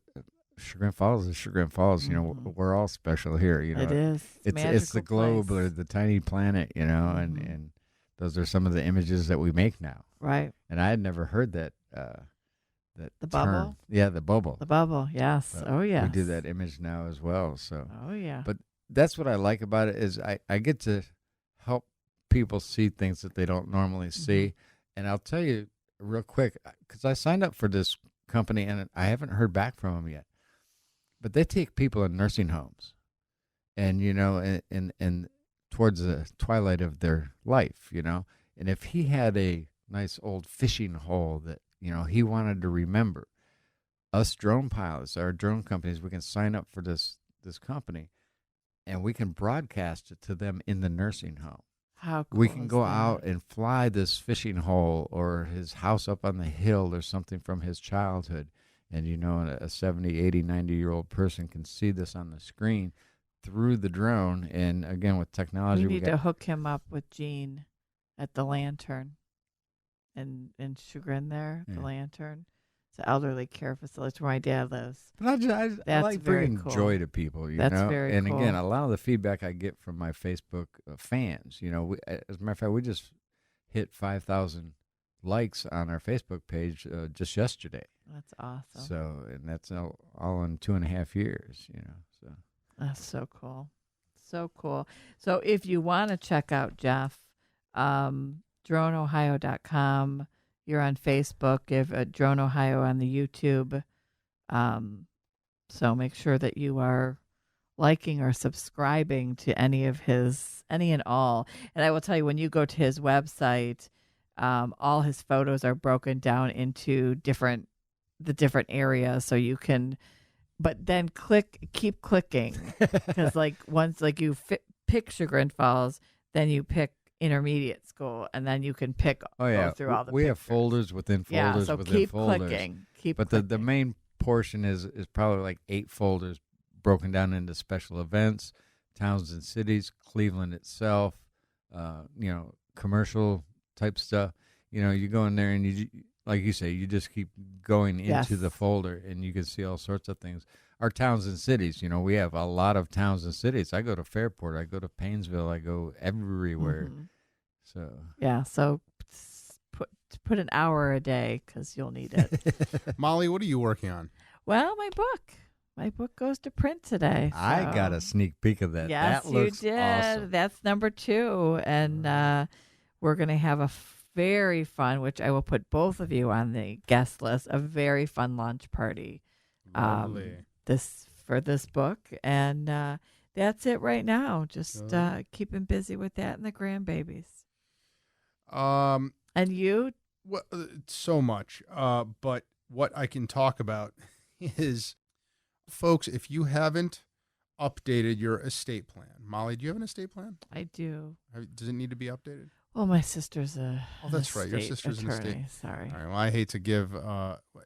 Sugar and Falls is Sugar and Falls. We're all special here. It is. It's the globe place. or the tiny planet. And those are some of the images that we make now. Right. And I had never heard that. The term. Bubble. Yeah, the bubble. The bubble. Yes. But yes. We do that image now as well. So. Oh yeah. But that's what I like about it is I get to help people see things that they don't normally see. And I'll tell you real quick, because I signed up for this company and I haven't heard back from them yet. But they take people in nursing homes, and and towards the twilight of their life, and if he had a nice old fishing hole that he wanted to remember, us drone pilots, our drone companies, we can sign up for this company, and we can broadcast it to them in the nursing home. How cool We can is go that? out and fly this fishing hole or his house up on the hill or something from his childhood. And, a 70, 80, 90-year-old person can see this on the screen through the drone. And, again, with technology, We need to hook him up with Gene at the Lantern in Chagrin there, the Yeah. Lantern. It's an elderly care facility. It's where my dad lives. But I That's like very bringing cool. joy to people, That's very and cool. again, a lot of the feedback I get from my Facebook fans, as a matter of fact, we just hit 5,000 likes on our Facebook page just yesterday. That's awesome. So, and that's all in 2.5 years, so. That's so cool. So cool. So if you want to check out Jeff, droneohio.com. You're on Facebook. You have Drone Ohio on the YouTube. So make sure that you are liking or subscribing to any and all. And I will tell you, when you go to his website, all his photos are broken down into the different areas, so you can. But then keep clicking, because once you pick Chagrin Falls, then you pick intermediate school, and then you can go through all the we have pictures. folders within folders so within keep folders. clicking. But the main portion is probably like 8 folders broken down into special events, towns and cities, Cleveland itself, commercial type stuff. You go in there and you, like you say, you just keep going into the folder, and you can see all sorts of things. Our towns and cities, we have a lot of towns and cities. I go to Fairport, I go to Painesville, I go everywhere. Mhm. So So put an hour a day, because you'll need it. Molly, what are you working on? Well, my book goes to print today. I got so- a sneak peek of that. Yes, that looks you did. awesome. That's number 2, and we're going to have a very fun, which I will put both of you on the guest list, a very fun launch party. Lovely. For this book, and that's it right now. Just keeping busy with that and the grandbabies. And you? Well, so much. But what I can talk about is, folks, if you haven't updated your estate plan, Molly, do you have an estate plan? I do. Does it need to be updated? Well, my sister's Oh, that's right. Your sister's an estate. Sorry. All right. Well, I hate to give.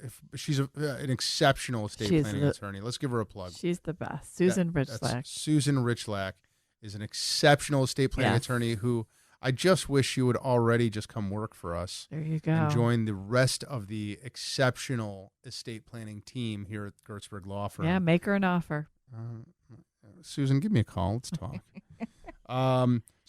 If she's an exceptional estate planning attorney, let's give her a plug. She's the best. Susan That's Richlack. Susan Richlack is an exceptional estate planning attorney who I just wish you would already just come work for us. There you go. And join the rest of the exceptional estate planning team here at Gertzberg Law Firm. Yeah, make her an offer. Susan, give me a call. Let's talk.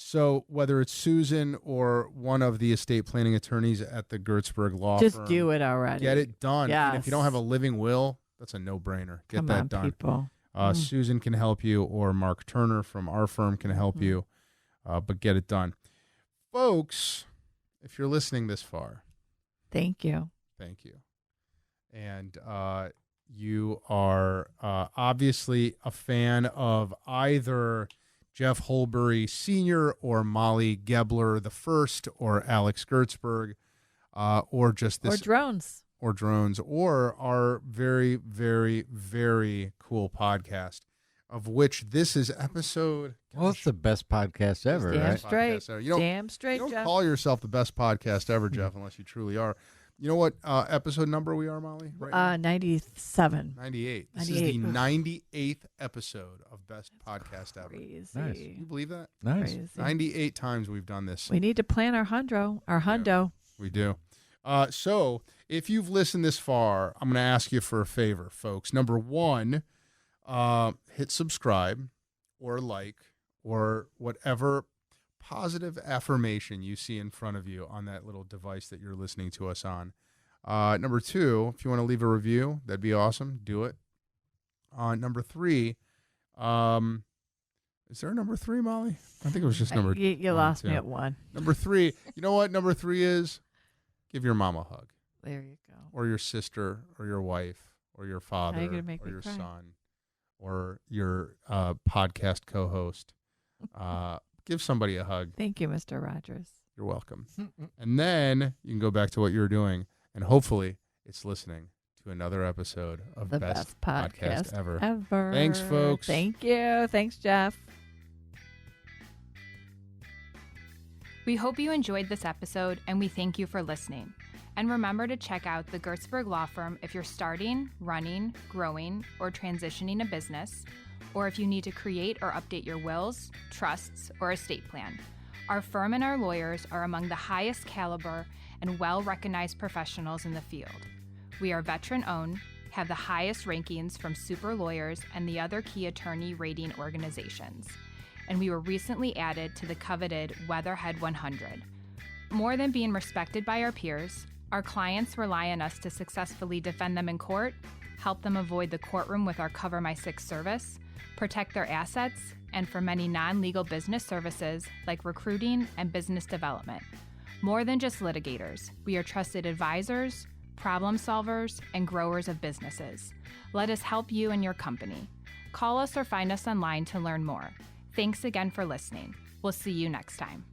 So whether it's Susan or one of the estate planning attorneys at the Gertzberg Law Firm, Just do it already. get it done. Yes. And if you don't have a living will, that's a no-brainer. Get Come that on, done. people. Susan can help you, or Mark Turner from our firm can help you, but get it done. Folks, if you're listening this far, Thank you. thank you. And you are obviously a fan of either Jeff Holbury Sr. or Molly Gebler the First, or Alex Gertzberg, or just this, Or drones. or drones, or our very, very, very cool podcast, of which this is episode. Well, it's the best podcast ever, Damn right? straight. Podcast ever. You don't- Damn straight, You don't Jeff. call yourself the best podcast ever, Jeff, unless you truly are. You know what episode number we are, Molly? Right now? 97. 98. This 98. is the 98th episode of Best Podcast Ever. Crazy. Nice. Can you believe that? Nice. Crazy. 98 times we've done this. We need to plan our hundo. We do. So if you've listened this far, I'm going to ask you for a favor, folks. Number 1, hit subscribe or like or whatever positive affirmation you see in front of you on that little device that you're listening to us on. Number 2, if you want to leave a review, that'd be awesome. Do it. Number 3, is there a number 3, Molly? I think it was just number You 1, lost 2. me at 1. Number 3, you know what number 3 is? Give your mom a hug, There you go. or your sister, or your wife, or your father, gonna make or me your cry? son, or your podcast co-host. Give somebody a hug. Thank you, Mr. Rogers. You're welcome. And then you can go back to what you're doing, and hopefully it's listening to to another episode of The Best best podcast Ever. ever. Thanks, folks. Thank you. Thanks, Jeff. We hope you enjoyed this episode, and we thank you for listening. And remember to check out the Gertzberg Law Firm if you're starting, running, growing, or transitioning a business, or if you need to create or update your wills, trusts, or estate plan. Our firm and our lawyers are among the highest caliber and well-recognized professionals in the field. We are veteran-owned, have the highest rankings from Super Lawyers and the other key attorney rating organizations. And we were recently added to the coveted Weatherhead 100. More than being respected by our peers, our clients rely on us to successfully defend them in court, help them avoid the courtroom with our Cover My Six service, protect their assets, and for many non-legal business services like recruiting and business development. More than just litigators, we are trusted advisors, problem solvers, and growers of businesses. Let us help you and your company. Call us or find us online to learn more. Thanks again for listening. We'll see you next time.